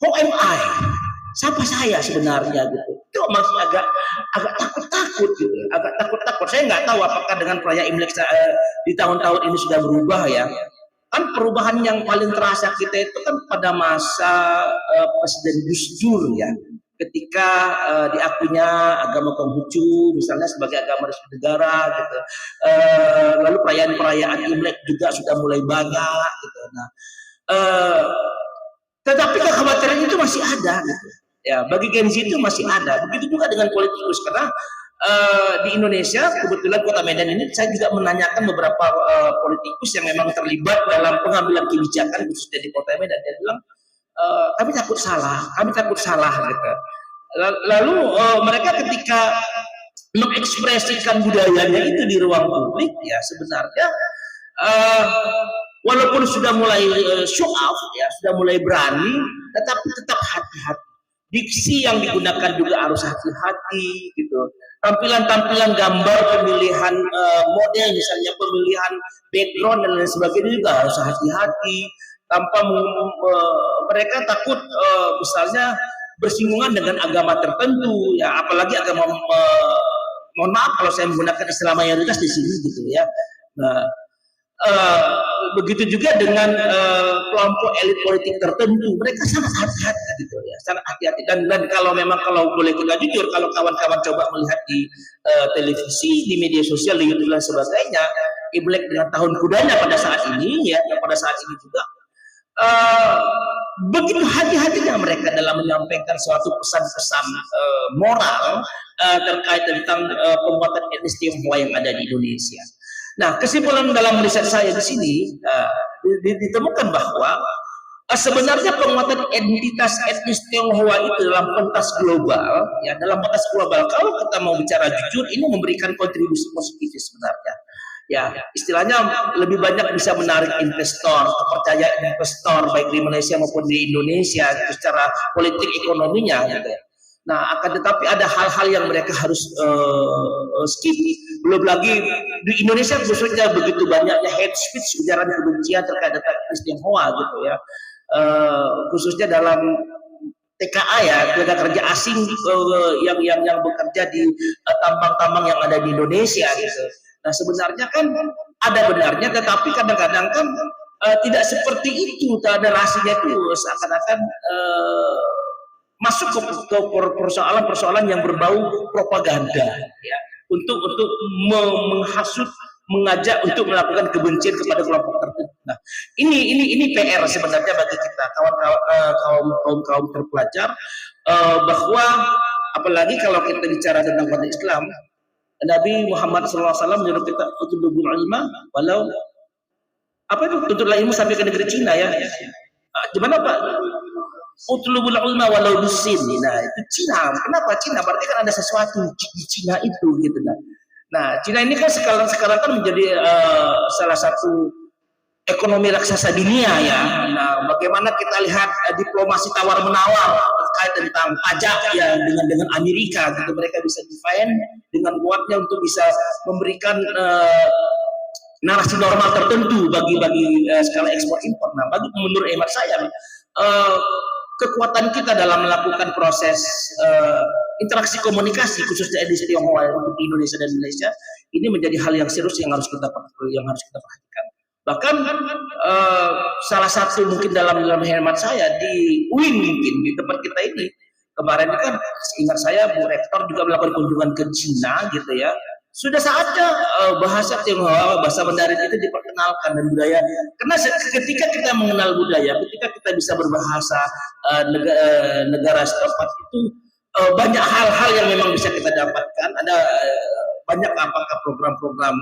[SPEAKER 3] who am I? Siapa saya sebenarnya gitu. Itu masih agak takut-takut gitu. Agak takut-takut. Saya nggak tahu apakah dengan perayaan Imlek di tahun-tahun ini sudah berubah ya. Kan perubahan yang paling terasa kita itu kan pada masa Presiden Gus Dur ya. Ketika diakuinya agama Konghucu misalnya sebagai agama resmi negara gitu. Lalu perayaan-perayaan Imlek juga sudah mulai banyak gitu. Nah, tetapi kekhawatiran itu masih ada gitu. Ya, bagi Gen Z itu masih ada. Begitu juga dengan politikus, karena di Indonesia kebetulan Kota Medan ini saya juga menanyakan beberapa politikus yang memang terlibat dalam pengambilan kebijakan khususnya di Kota Medan. Dia bilang kami takut salah gitu. Lalu mereka ketika mengekspresikan budayanya itu di ruang publik ya sebenarnya walaupun sudah mulai show off, ya sudah mulai berani, tetapi tetap hati-hati. Diksi yang digunakan juga harus hati-hati gitu. Tampilan-tampilan gambar, pemilihan model, misalnya pemilihan background dan lain sebagainya juga harus hati-hati. Tanpa mereka takut misalnya bersinggungan dengan agama tertentu, ya apalagi agama mohon maaf kalau saya menggunakan istilah mayoritas di sini gitu ya. Nah, begitu juga dengan kelompok elit politik tertentu, mereka sangat hati-hati gitu ya, sangat hati-hati. Dan kalau boleh kita jujur, kalau kawan-kawan coba melihat di televisi, di media sosial, di YouTube dan sebagainya, Imlek dengan tahun kudanya pada saat ini ya, pada saat ini juga begitu hati-hatinya mereka dalam menyampaikan suatu pesan-pesan moral terkait tentang penguatan etnis Tionghoa yang ada di Indonesia. Nah, kesimpulan dalam riset saya di sini ditemukan bahwa sebenarnya penguatan identitas etnis Tionghoa itu dalam pentas global, ya dalam pentas global kalau kita mau bicara jujur, ini memberikan kontribusi positif sebenarnya. Ya, istilahnya lebih banyak bisa menarik investor, kepercayaan investor baik di Malaysia maupun di Indonesia gitu, secara politik ekonominya gitu ya. Nah, akan tetapi ada hal-hal yang mereka harus skip. Belum lagi di Indonesia khususnya begitu banyaknya hate speech, ujaran kebencian terkait etnis Tionghoa gitu ya. Khususnya dalam TKA ya, tenaga kerja asing yang bekerja di tambang-tambang yang ada di Indonesia gitu. Nah, sebenarnya kan ada benarnya, tetapi kadang-kadang kan tidak seperti itu, narasinya itu seakan-akan masuk ke persoalan-persoalan yang berbau propaganda, ya, untuk menghasut, mengajak untuk melakukan kebencian kepada kelompok tertentu. Nah, ini PR sebenarnya bagi kita kaum terpelajar, bahwa apalagi kalau kita bicara tentang konteks Islam, Nabi Muhammad SAW menyuruh kita untuk ilma walau tuntutlah ilmu sampai ke negeri Cina ya. Gimana Pak? Utlubul ilma walau dusin. Nah, itu Cina. Kenapa Cina? Berarti kan ada sesuatu di Cina itu gitu kan. Nah, Cina ini kan sekarang kan menjadi salah satu ekonomi raksasa dunia ya. Nah, bagaimana kita lihat diplomasi tawar-menawar terkait tentang pajak ya dengan Amerika gitu, mereka bisa defend dengan kuatnya untuk bisa memberikan narasi normal tertentu bagi skala ekspor impor. Nah, menurut hemat saya kekuatan kita dalam melakukan proses interaksi komunikasi khususnya etnis Tionghoa untuk Indonesia dan Malaysia ini menjadi hal yang serius yang harus kita perhatikan. Bahkan salah satu mungkin dalam hemat saya di UIN mungkin di tempat kita ini kemarin kan ingat saya Bu Rektor juga melakukan kunjungan ke Cina gitu ya. Sudah saatnya bahasa Tionghoa, bahasa Mandarin itu diperkenalkan dan budaya. Karena ketika kita mengenal budaya, ketika kita bisa berbahasa negara setempat itu banyak hal-hal yang memang bisa kita dapatkan. Ada banyak apakah program-program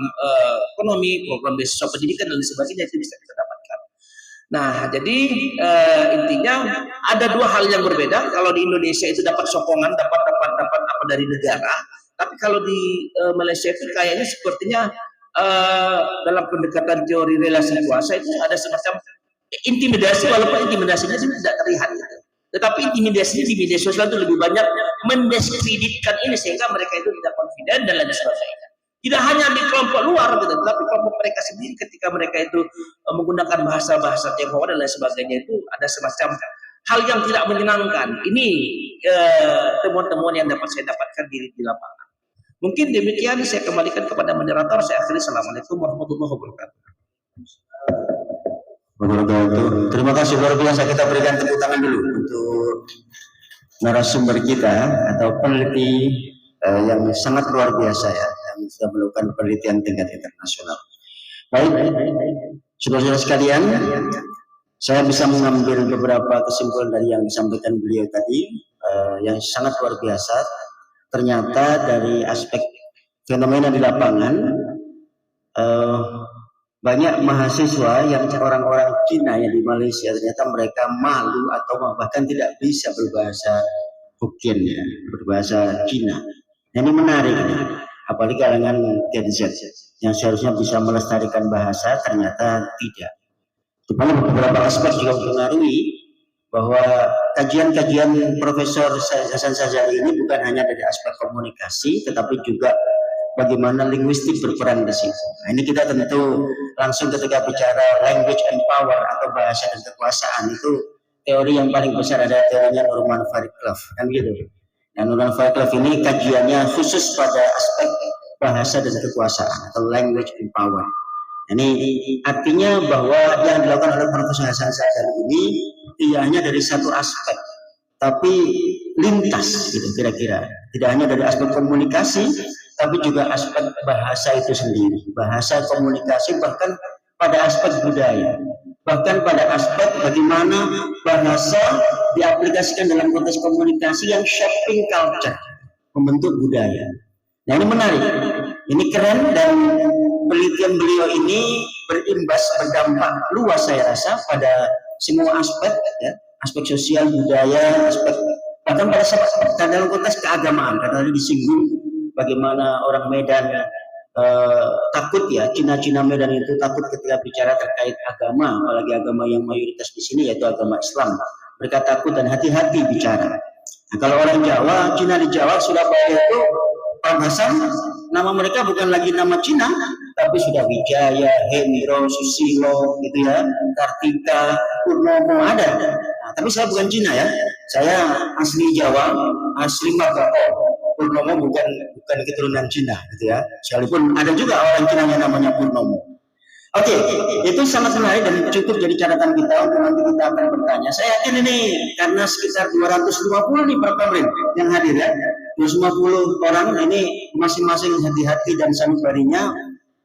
[SPEAKER 3] ekonomi, program beasiswa pendidikan dan sebagainya itu bisa kita dapatkan. Nah, jadi intinya ada dua hal yang berbeda. Kalau di Indonesia itu dapat sokongan, dapat apa dari negara. Tapi kalau di Malaysia itu kayaknya sepertinya dalam pendekatan teori relasi kuasa itu ada semacam intimidasi, walaupun intimidasinya tidak terlihat gitu. Tetapi intimidasinya di media sosial itu lebih banyak mendiskreditkan ini sehingga mereka itu tidak confident dan lain sebagainya. Tidak hanya di kelompok luar gitu, tapi kelompok mereka sendiri ketika mereka itu menggunakan bahasa-bahasa Tionghoa dan lain sebagainya itu ada semacam hal yang tidak menyenangkan. Ini temuan-temuan yang dapat saya dapatkan di lapangan. Mungkin demikian, saya kembalikan kepada moderator. Saya akhiri. Assalamualaikum warahmatullahi wabarakatuh.
[SPEAKER 1] Terima kasih luar biasa. Kita berikan tepuk tangan dulu untuk narasumber kita atau peneliti yang sangat luar biasa ya, yang sudah melakukan penelitian tingkat internasional. Baik, saudara-saudara sekalian, saya bisa mengambil beberapa kesimpulan dari yang disampaikan beliau tadi yang sangat luar biasa. Ternyata dari aspek fenomena di lapangan banyak mahasiswa yang orang-orang Cina yang di Malaysia ternyata mereka malu atau bahkan tidak bisa berbahasa Hokkien ya, berbahasa Cina. Ini menarik ini, apalagi kalangan Gen Z yang seharusnya bisa melestarikan bahasa ternyata tidak. di mana beberapa aspek juga mempengaruhi bahwa kajian-kajian Profesor Hasan Sazali ini bukan hanya dari aspek komunikasi, tetapi juga bagaimana linguistik berperan di situ. Nah, ini kita tentu langsung ketika bicara language and power atau bahasa dan kekuasaan, itu teori yang paling besar ada teorinya Norman Fairclough, kan gitu. Nah, Norman Fairclough ini kajiannya khusus pada aspek bahasa dan kekuasaan atau language and power. Ini artinya bahwa yang dilakukan oleh Profesor Hasan Sazali ini tidak hanya dari satu aspek, tapi lintas gitu kira-kira. Tidak hanya dari aspek komunikasi, tapi juga aspek bahasa itu sendiri, bahasa komunikasi, bahkan pada aspek budaya, bahkan pada aspek bagaimana bahasa diaplikasikan dalam konteks komunikasi yang shaping culture, membentuk budaya. Nah, ini menarik, ini keren, dan penelitian beliau ini berdampak luas saya rasa pada semua aspek, ya, aspek sosial, budaya, aspek bahkan pada dalam konteks keagamaan, karena tadi disinggung bagaimana orang Medan takut, ya, Cina Medan itu takut ketika bicara terkait agama, apalagi agama yang mayoritas di sini yaitu agama Islam. Mereka takut dan hati-hati bicara. Nah, kalau orang Jawa, Cina di Jawa, Surabaya itu Pak Hasan, nama mereka bukan lagi nama Cina, tapi sudah Wijaya, Hemiro, Susilo, gitu ya, Kartika, Purnomo ada. Nah, tapi saya bukan Cina, ya, saya asli Jawa, asli Makoko. Purnomo bukan keturunan Cina, gitu ya. Sekalipun ada juga orang Cina yang namanya Purnomo. Oke, itu sangat menarik dan cukup jadi catatan kita untuk nanti kita akan bertanya. Saya yakin ini karena sekitar 250 nih Pak Tamrin yang hadir, ya. 250 orang ini masing-masing hati-hati dan sanubarinya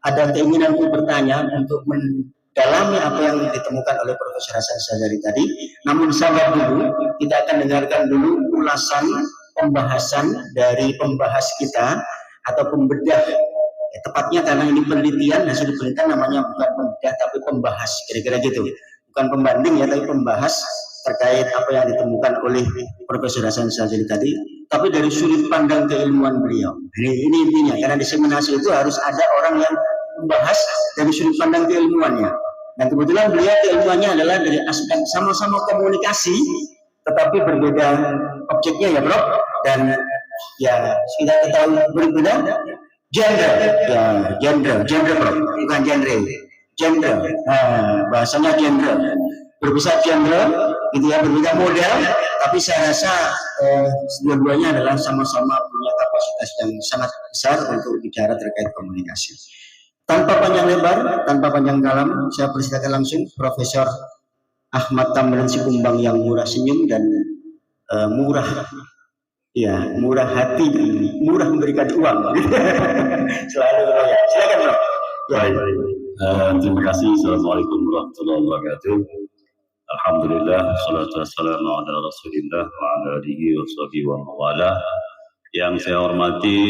[SPEAKER 1] ada keinginan untuk bertanya, untuk mendalami apa yang ditemukan oleh Profesor Hasan Sazali tadi. Namun sabar dulu, kita akan dengarkan dulu ulasan pembahasan dari pembahas kita atau pembedah, ya, tepatnya karena ini penelitian, hasil penelitian namanya bukan pembedah tapi pembahas, kira-kira gitu, bukan pembanding, ya, tapi pembahas terkait apa yang ditemukan oleh Profesor Hasan Sazali tadi, tapi dari sudut pandang keilmuan beliau. Ini intinya, karena diseminasi itu harus ada orang yang membahas dari sudut pandang keilmuannya. Dan kebetulan beliau keilmuannya adalah dari aspek sama-sama komunikasi, tetapi berbeda objeknya, ya Bro. Dan ya kita ketahui berbeda genre, ya genre Bro, bukan genre. Nah, bahasanya genre, berbeda genre, gitu ya, berbeda model, tapi saya rasa dua-duanya adalah sama-sama punya kapasitas yang sangat besar untuk bicara terkait komunikasi. Tanpa panjang lebar, tanpa panjang dalam, saya persilakan langsung Profesor Ahmad Tamrin Sikumbang yang murah senyum dan murah hati, murah memberikan uang. Selalu, ya. Silakan Bro.
[SPEAKER 4] Baik. Terima kasih. Assalamualaikum warahmatullahi wabarakatuh. Alhamdulillah, salatu wassalamu ala Rasulillah wa ala alihi wa sahbihi wa mawala. Yang saya hormati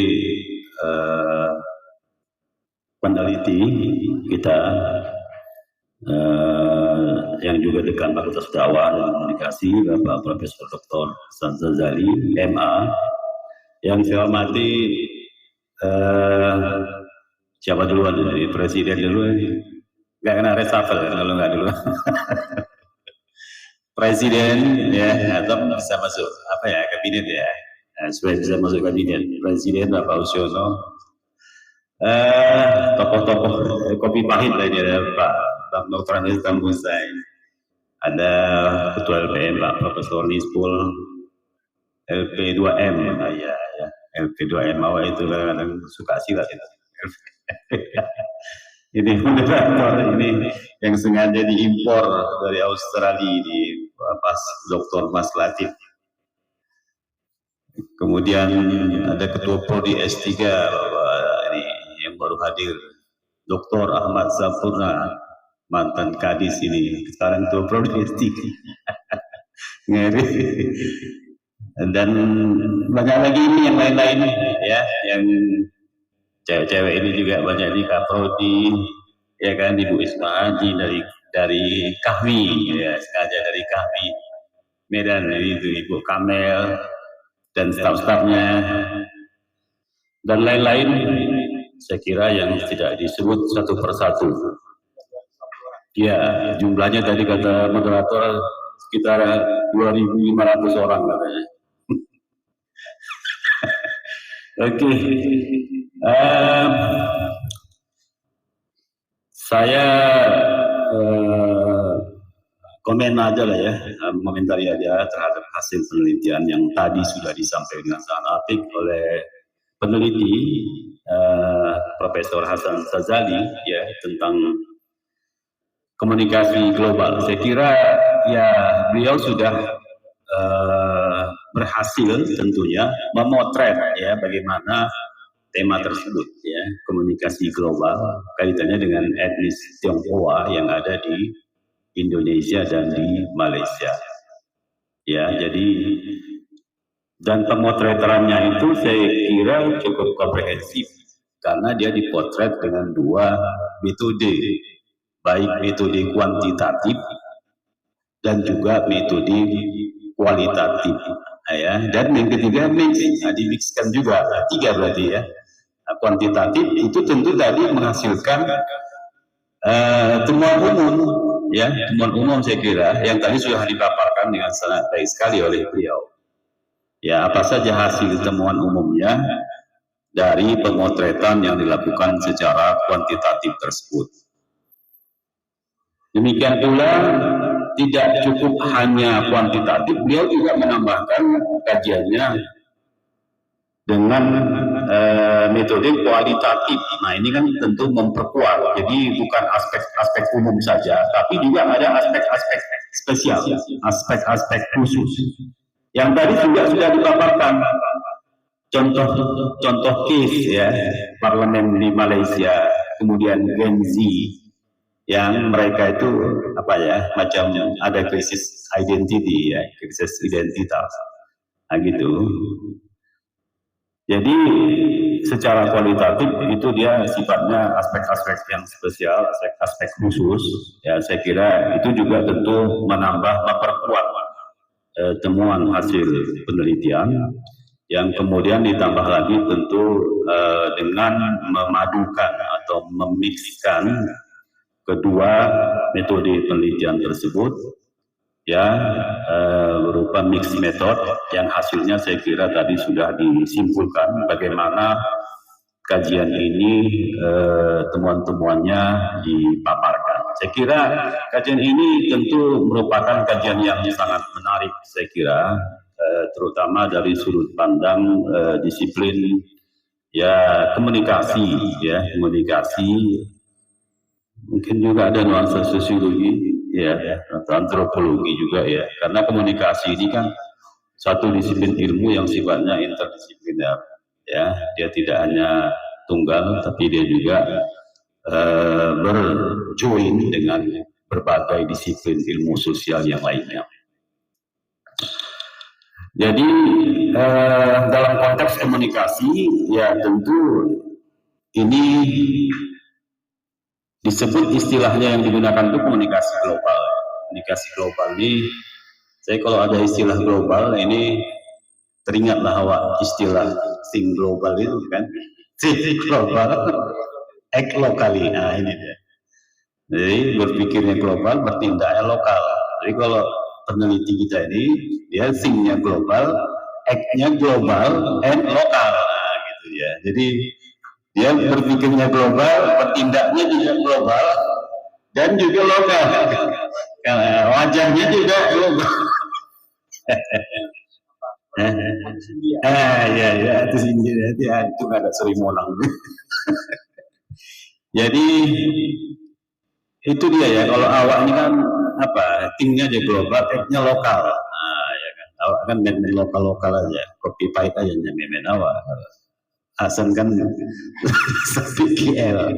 [SPEAKER 4] peneliti kita yang juga dekan Fakultas Dakwah dan Komunikasi, Bapak Profesor Dr. Hasan Sazali, MA. Yang saya hormati siapa duluan? Presiden dulu? Nggak kena reshuffle kalau nggak dulu. Presiden, ya, atau bisa masuk apa ya, kabinet, ya, supaya bisa masuk kabinet. Presiden Bapak Usiono, tokoh-tokoh kopi pahit lah ini, ada Pak Dr. Andes Tambusai, ada Ketua LPM Pak Profesor Nispul, LP2M, ya, LP2M awal itu kadang-kadang suka silat itu. Ini moderator ini yang sengaja diimpor dari Australia di pas Dr. Mas Latif. Kemudian ada Ketua Prodi S3 ini yang baru hadir, Dr. Ahmad Sampurna, mantan Kadis ini, sekarang Ketua Prodi S3. Ngeri. Dan banyak lagi ini yang lain-lain, ya, yang cewek-cewek ini juga banyak di Kaprodi, ya kan, Ibu Isma Haji dari Kahmi, ya, sengaja dari Kahmi Medan, itu Ibu Kamel dan staf-stafnya dan lain-lain, saya kira yang tidak disebut satu persatu. Ya, jumlahnya tadi kata moderator sekitar 2.500 orang katanya. Oke. Saya komen aja lah ya, komentari aja terhadap hasil penelitian yang tadi sudah disampaikan dengan sangat apik oleh peneliti Profesor Hasan Sazali ya tentang komunikasi global. Saya kira ya beliau sudah berhasil tentunya memotret ya bagaimana tema tersebut ya, komunikasi global kaitannya dengan etnis Tionghoa yang ada di Indonesia dan di Malaysia. Ya, jadi dan pemotretannya itu saya kira cukup komprehensif karena dia dipotret dengan dua metode, baik metode kuantitatif dan juga metode kualitatif. Ya, dan yang ketiga dimixkan juga, tiga berarti ya. Kuantitatif itu tentu tadi menghasilkan temuan umum, ya temuan umum saya kira yang tadi sudah dipaparkan dengan sangat baik sekali oleh beliau. Ya apa saja hasil temuan umumnya dari pemotretan yang dilakukan secara kuantitatif tersebut. Demikian pula tidak cukup hanya kuantitatif, beliau juga menambahkan kajiannya dengan metode kualitatif. Nah ini kan tentu memperkuat, jadi bukan aspek-aspek umum saja, tapi juga ada aspek-aspek spesial, aspek-aspek khusus. Yang tadi juga sudah dipaparkan, contoh case ya, parlemen di Malaysia, kemudian Gen Z, yang mereka itu apa ya, macam ada krisis identity ya, krisis identitas, nah gitu. Jadi secara kualitatif itu dia sifatnya aspek-aspek yang spesial, aspek-aspek khusus. Ya saya kira itu juga tentu memperkuat temuan hasil penelitian yang kemudian ditambah lagi tentu dengan memadukan atau memixkan kedua metode penelitian tersebut. Ya, berupa mix method yang hasilnya saya kira tadi sudah disimpulkan bagaimana kajian ini temuan-temuannya dipaparkan. Saya kira kajian ini tentu merupakan kajian yang sangat menarik saya kira, terutama dari sudut pandang disiplin ya komunikasi ya, komunikasi mungkin juga ada nuansa sosiologi ya, atau antropologi juga ya, karena komunikasi ini kan satu disiplin ilmu yang sifatnya interdisipliner ya, dia tidak hanya tunggal tapi dia juga berjoin dengan berbagai disiplin ilmu sosial yang lainnya. Jadi dalam konteks komunikasi ya tentu ini disebut istilahnya yang digunakan itu komunikasi global. Komunikasi global ini, saya kalau ada istilah global ini teringatlah awak istilah think global itu kan, think global, act locally. Nah ini dia. Jadi berpikirnya global, bertindaknya lokal. Jadi kalau peneliti kita ini dia think-nya global, act-nya global, and lokal. Nah gitu ya. Jadi dia berpikirnya global, bertindaknya juga global, dan juga lokal. Wajahnya juga global. Ya, itu sendiri ya, itu nggak ada Sri Monang. Jadi itu dia ya. Kalau awak ini kan apa? Tingnya aja global, act-nya lokal. Nah, ya kan. Awak kan main lokal aja, copy paste aja main awak. Hasan kan PKL.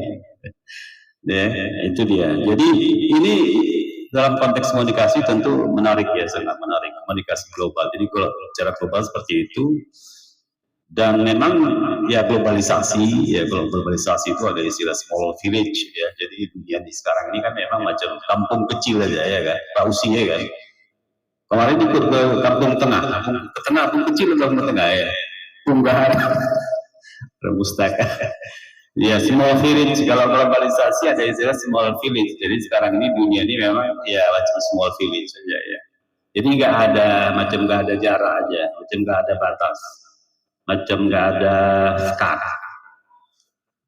[SPEAKER 4] Ya, itu dia. Jadi ini dalam konteks komunikasi tentu menarik ya, sangat menarik komunikasi global. Jadi kalau secara global seperti itu, dan memang ya globalisasi ya, kalau globalisasi itu ada istilah small village ya. Jadi dunia di sekarang ini kan memang macam kampung kecil aja ya kan, Pausi ya kan. Kemarin ikut ke kampung tengah, kampung kecil atau kampung tengah ya, Punggahan. Remustaka. Ya, small village. Kalau globalisasi ada istilah small village. Jadi sekarang ini dunia ini memang ya macam small village saja ya. Jadi nggak ada jarak aja, macam nggak ada batas, macam nggak ada sekat.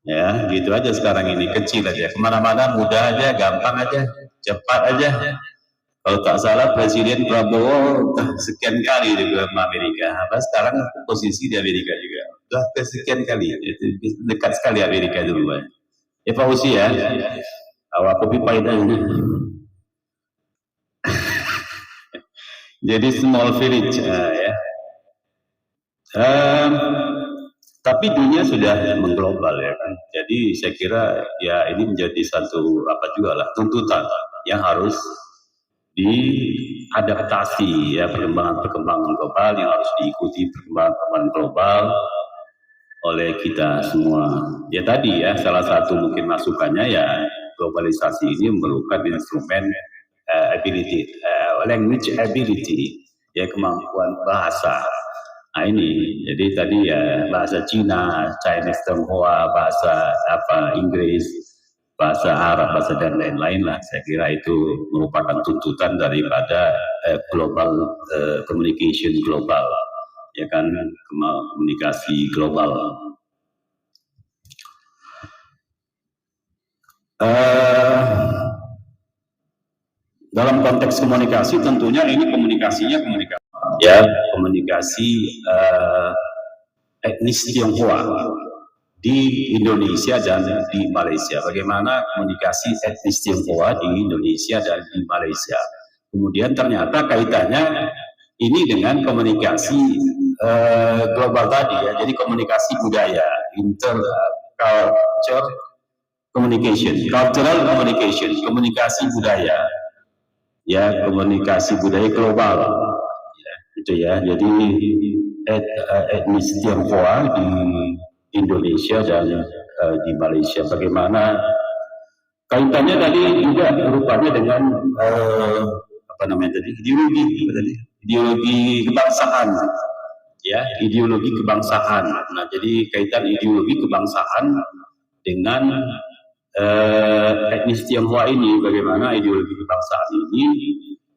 [SPEAKER 4] Ya, gitu aja sekarang ini, kecil aja. Kemana-mana mudah aja, gampang aja, cepat aja. Kalau tak salah Presiden Prabowo sekian kali di Amerika. Apa sekarang posisi di Amerika juga. Sudah kesekian kali, dekat sekali Amerika dulu. Ya Pak Usi ya, awak kopi pahit aja. Jadi small village ya. Tapi dunia sudah mengglobal ya kan. Jadi saya kira ya ini menjadi satu tuntutan yang harus diadaptasi ya, perkembangan global yang harus diikuti perkembangan global oleh kita semua. Ya tadi ya, salah satu mungkin masukannya ya, globalisasi ini memerlukan instrumen language ability, ya kemampuan bahasa. Nah ini, jadi tadi ya bahasa Cina, Chinese Tionghoa, bahasa Inggris, bahasa Arab, bahasa dan lain-lain lah. Saya kira itu merupakan tuntutan daripada global communication global, ya kan, komunikasi global. Dalam konteks komunikasi tentunya ini komunikasi etnis Tionghoa di Indonesia dan di Malaysia. Bagaimana komunikasi etnis Tionghoa di Indonesia dan di Malaysia. Kemudian ternyata kaitannya ini dengan komunikasi global tadi ya. Jadi komunikasi budaya, cultural communication, komunikasi budaya. Ya, komunikasi budaya global. Ya, itu ya. Jadi etnis Tionghoa di Indonesia dan di Malaysia, bagaimana kaitannya tadi juga rupanya dengan ideologi kebangsaan, ya, ideologi kebangsaan. Nah, jadi kaitan ideologi kebangsaan dengan etnis Tionghoa ini, bagaimana ideologi kebangsaan ini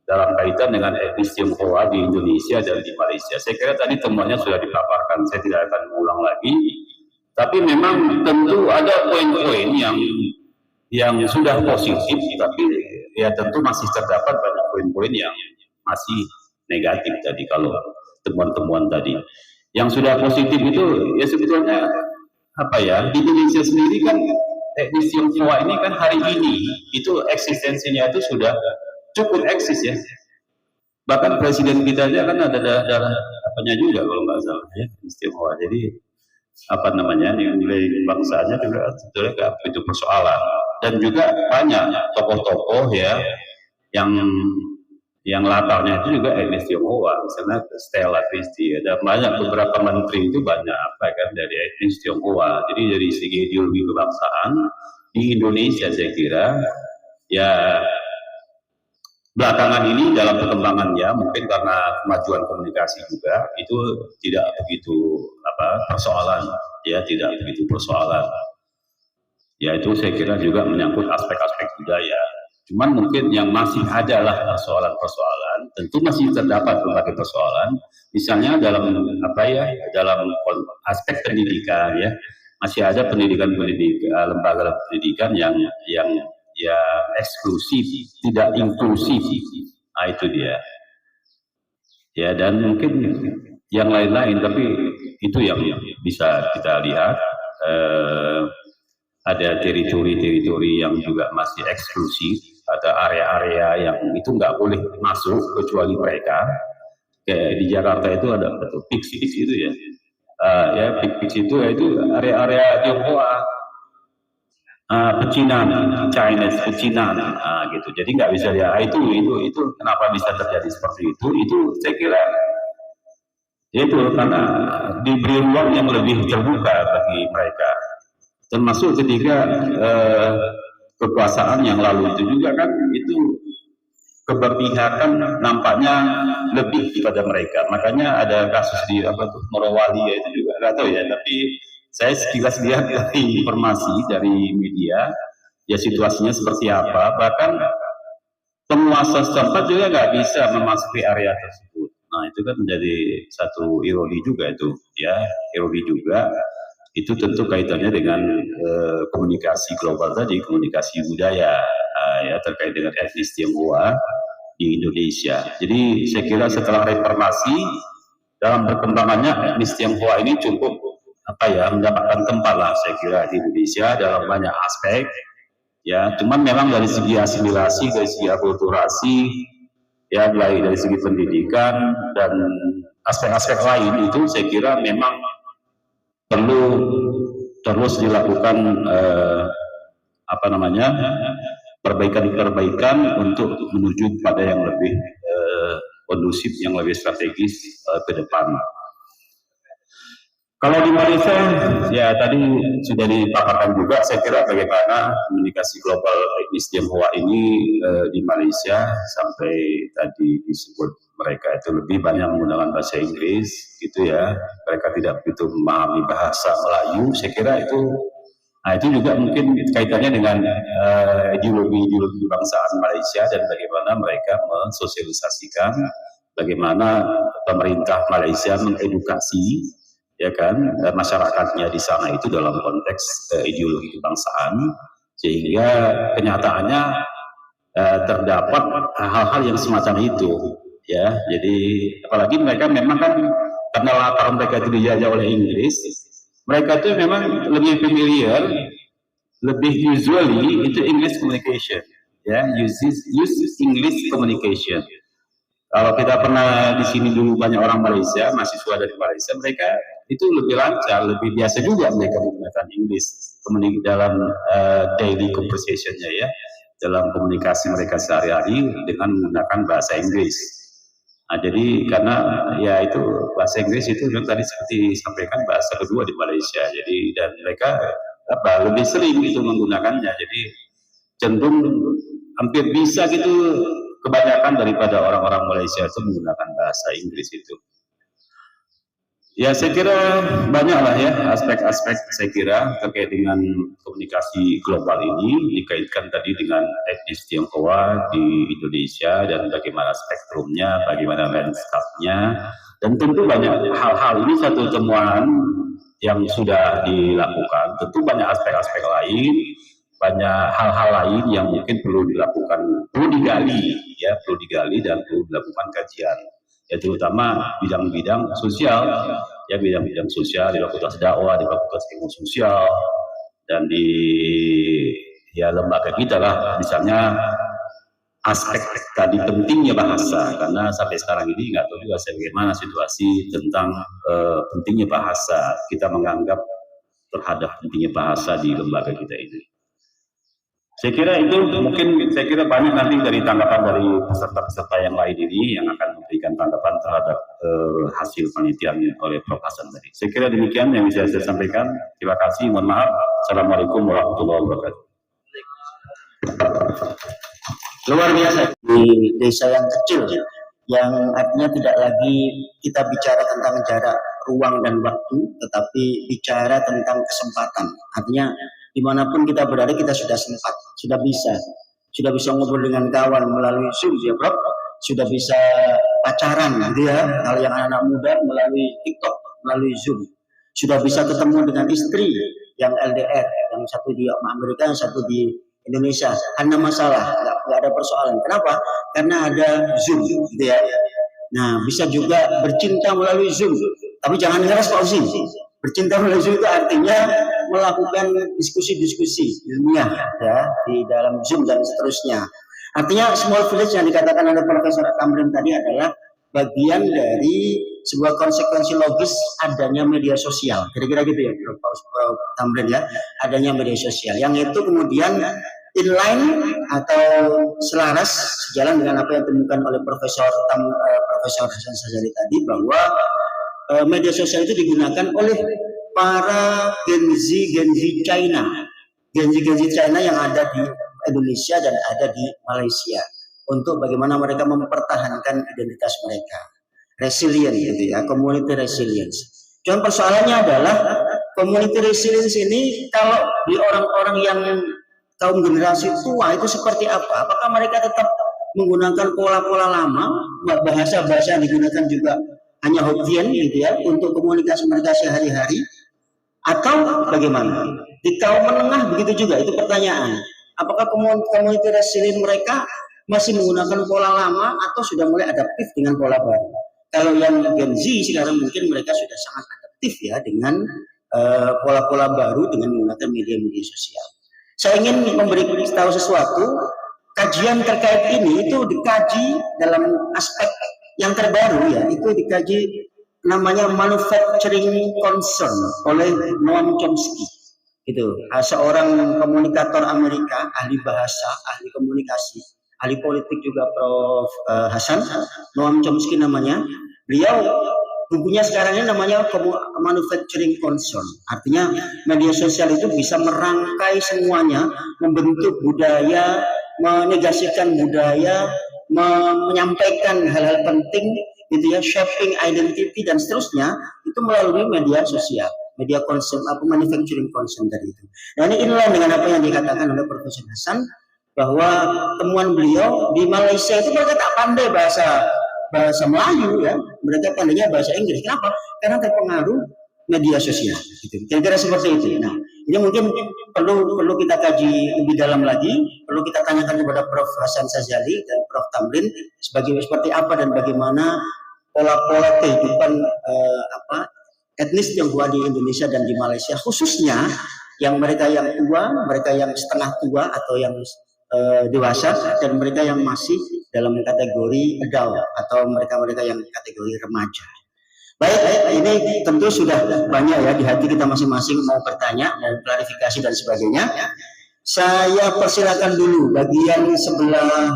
[SPEAKER 4] dalam kaitan dengan etnis Tionghoa di Indonesia dan di Malaysia. Saya kira tadi temuannya sudah dipaparkan, saya tidak akan mengulang lagi. Tapi memang tentu ada poin-poin yang sudah positif, tapi ya tentu masih terdapat banyak poin-poin yang masih negatif tadi kalau temuan-temuan tadi. Yang sudah positif itu ya sebetulnya di Indonesia sendiri kan etnis Tionghoa ini kan hari ini itu eksistensinya itu sudah cukup eksis ya. Bahkan presiden kita aja kan ada apanya juga kalau nggak salah ya, etnis Tionghoa. Jadi nilai bangsaannya juga sebetulnya nggak begitu persoalan. Dan juga banyak tokoh-tokoh ya yang latarnya itu juga etnis Tionghoa, misalnya Stella Christie, ada banyak beberapa menteri itu banyak dari etnis Tionghoa. Jadi dari segi ideologi kebangsaan di Indonesia saya kira ya belakangan ini dalam perkembangannya mungkin karena kemajuan komunikasi juga itu tidak begitu persoalan ya, tidak begitu persoalan. Ya itu saya kira juga menyangkut aspek-aspek budaya. Cuman mungkin yang masih adalah persoalan-persoalan, tentu masih terdapat berbagai persoalan, misalnya dalam dalam aspek pendidikan ya, masih ada lembaga pendidikan yang eksklusif, tidak inklusif. Nah itu dia. Ya dan mungkin yang lain-lain, tapi itu yang bisa kita lihat. Ada teritori-teritori yang juga masih eksklusif, ada area-area yang itu nggak boleh masuk kecuali mereka. Kayak di Jakarta itu ada PIX itu ya, PIX itu area-area Tionghoa, pecinan, Chinese pecinan, gitu. Jadi nggak bisa ya. Itu kenapa bisa terjadi seperti itu? Itu saya kira itu karena diberi ruang yang lebih terbuka bagi mereka. Termasuk ketika kekuasaan yang lalu itu juga kan itu keberpihakan nampaknya lebih kepada mereka. Makanya ada kasus di Morowali ya, itu juga nggak tahu ya, tapi saya sekilas lihat dari informasi dari media, ya situasinya seperti apa, bahkan penguasa setempat juga nggak bisa memasuki area tersebut. Nah itu kan menjadi satu ironi juga itu, ya ironi juga. Itu tentu kaitannya dengan komunikasi global tadi, komunikasi budaya, ya terkait dengan etnis Tionghoa di Indonesia. Jadi saya kira setelah reformasi dalam perkembangannya etnis Tionghoa ini cukup mendapatkan tempat lah saya kira di Indonesia dalam banyak aspek. Ya, cuman memang dari segi asimilasi, dari segi akulturasi, ya baik dari segi pendidikan dan aspek-aspek lain itu saya kira memang perlu terus dilakukan perbaikan-perbaikan untuk menuju pada yang lebih kondusif, yang lebih strategis ke depan. Kalau di Malaysia, ya tadi sudah dipaparkan juga, saya kira bagaimana komunikasi global etnis Tionghoa ini di Malaysia, sampai tadi disebut mereka itu lebih banyak menggunakan bahasa Inggris, gitu ya. Mereka tidak begitu memahami bahasa Melayu. Saya kira itu juga mungkin kaitannya dengan ideologi kebangsaan Malaysia dan bagaimana mereka mensosialisasikan, bagaimana pemerintah Malaysia mengedukasi ya kan masyarakatnya di sana itu dalam konteks ideologi kebangsaan, sehingga kenyataannya terdapat hal-hal yang semacam itu ya. Jadi apalagi mereka memang kan karena latar mereka itu dijajah oleh Inggris, mereka itu memang lebih familiar, lebih usually itu English communication ya, use English communication. Kalau kita pernah di sini dulu banyak orang Malaysia, mahasiswa dari Malaysia, mereka itu lebih lancar, lebih biasa juga mereka menggunakan Inggris dalam daily conversation-nya ya, dalam komunikasi mereka sehari-hari dengan menggunakan bahasa Inggris. Nah, jadi karena ya itu bahasa Inggris itu yang tadi seperti disampaikan bahasa kedua di Malaysia. Jadi dan mereka lebih sering itu menggunakannya. Jadi cenderung hampir bisa gitu. Kebanyakan daripada orang-orang Malaysia itu menggunakan bahasa Inggris itu. Ya saya kira banyaklah ya aspek-aspek saya kira terkait dengan komunikasi global ini dikaitkan tadi dengan etnis Tionghoa di Indonesia dan bagaimana spektrumnya, bagaimana landscape-nya, dan tentu banyak hal-hal ini satu temuan yang sudah dilakukan. Tentu banyak aspek-aspek lain, banyak hal-hal lain yang mungkin perlu dilakukan, perlu digali dan perlu dilakukan kajian, ya terutama bidang-bidang sosial, ya bidang-bidang sosial di Fakultas Dakwah, di Fakultas Ilmu Sosial, dan di ya lembaga kita lah, misalnya aspek tadi pentingnya bahasa, karena sampai sekarang ini nggak tahu juga bagaimana situasi tentang pentingnya bahasa, kita menganggap terhadap pentingnya bahasa di lembaga kita ini. Saya kira itu mungkin banyak nanti dari tanggapan dari peserta-peserta yang lain ini yang akan memberikan tanggapan terhadap hasil penelitian oleh Prof. Hasan tadi. Saya kira demikian yang bisa saya sampaikan. Terima kasih, mohon maaf. Assalamualaikum warahmatullahi wabarakatuh.
[SPEAKER 1] Luar biasa di desa yang kecil, yang artinya tidak lagi kita bicara tentang jarak, ruang dan waktu, tetapi bicara tentang kesempatan. Artinya dimanapun kita berada kita sudah sempat, sudah bisa ngobrol dengan kawan melalui Zoom ya Prof, sudah bisa pacaran gitu ya, kalau yang anak-anak muda melalui TikTok, melalui Zoom, sudah bisa ketemu dengan istri yang LDR, yang satu di Amerika, yang satu di Indonesia, karena masalah, nggak ada persoalan. Kenapa? Karena ada Zoom gitu ya. Nah bisa juga bercinta melalui Zoom, tapi jangan ngeres Pak Uzi. Bercinta melalui Zoom itu artinya melakukan diskusi-diskusi ilmiah ya di dalam Zoom dan seterusnya. Artinya small village yang dikatakan oleh Profesor Tamrin tadi adalah bagian dari sebuah konsekuensi logis adanya media sosial. Kira-kira gitu ya Prof. Tamrin ya, adanya media sosial yang itu kemudian inline atau selaras sejalan dengan apa yang ditemukan oleh Profesor Hasan Sazali tadi, bahwa media sosial itu digunakan oleh para Gen Z China, Gen Z China yang ada di Indonesia dan ada di Malaysia, untuk bagaimana mereka mempertahankan identitas mereka, resilient gitu ya, community resilience. Cuman persoalannya adalah community resilience ini kalau di orang-orang yang kaum generasi tua itu seperti apa? Apakah mereka tetap menggunakan pola-pola lama, bahasa-bahasa yang digunakan juga hanya Hokkien gitu ya untuk komunikasi mereka sehari-hari, atau bagaimana? Di kaum menengah begitu juga, itu pertanyaan. Apakah community resilient mereka masih menggunakan pola lama atau sudah mulai adaptif dengan pola baru? Kalau yang Gen Z sekarang mungkin mereka sudah sangat adaptif ya dengan pola-pola baru dengan menggunakan media-media sosial. Saya ingin memberi tahu sesuatu, kajian terkait ini itu dikaji dalam aspek yang terbaru ya, itu dikaji namanya manufacturing concern oleh Noam Chomsky. Itu seorang komunikator Amerika, ahli bahasa, ahli komunikasi, ahli politik juga, Prof. Hasan, Noam Chomsky namanya. Beliau bukunya sekarang ini namanya manufacturing concern. Artinya media sosial itu bisa merangkai semuanya, membentuk budaya, menegasikan budaya, menyampaikan hal-hal penting, gitu ya, shaping identity dan seterusnya itu melalui media sosial. Media concern, manufacturing concern tadi itu. Nah ini inline dengan apa yang dikatakan oleh Profesor Hasan, bahwa temuan beliau di Malaysia itu mereka tak pandai bahasa Melayu ya, mereka pandainya bahasa Inggris. Kenapa? Karena terpengaruh media sosial. Gitu. Kira-kira seperti itu. Nah ini mungkin perlu kita kaji lebih dalam lagi, perlu kita tanyakan kepada Prof. Hasan Sazali dan Prof. Tamrin seperti apa dan bagaimana pola-pola kehidupan etnis Tionghoa di Indonesia dan di Malaysia, khususnya yang mereka yang tua, mereka yang setengah tua atau yang dewasa, dan mereka yang masih dalam kategori adult atau mereka-mereka yang kategori remaja. Baik, ini tentu sudah banyak ya di hati kita masing-masing mau bertanya, mau klarifikasi dan sebagainya. Saya persilakan dulu bagian sebelah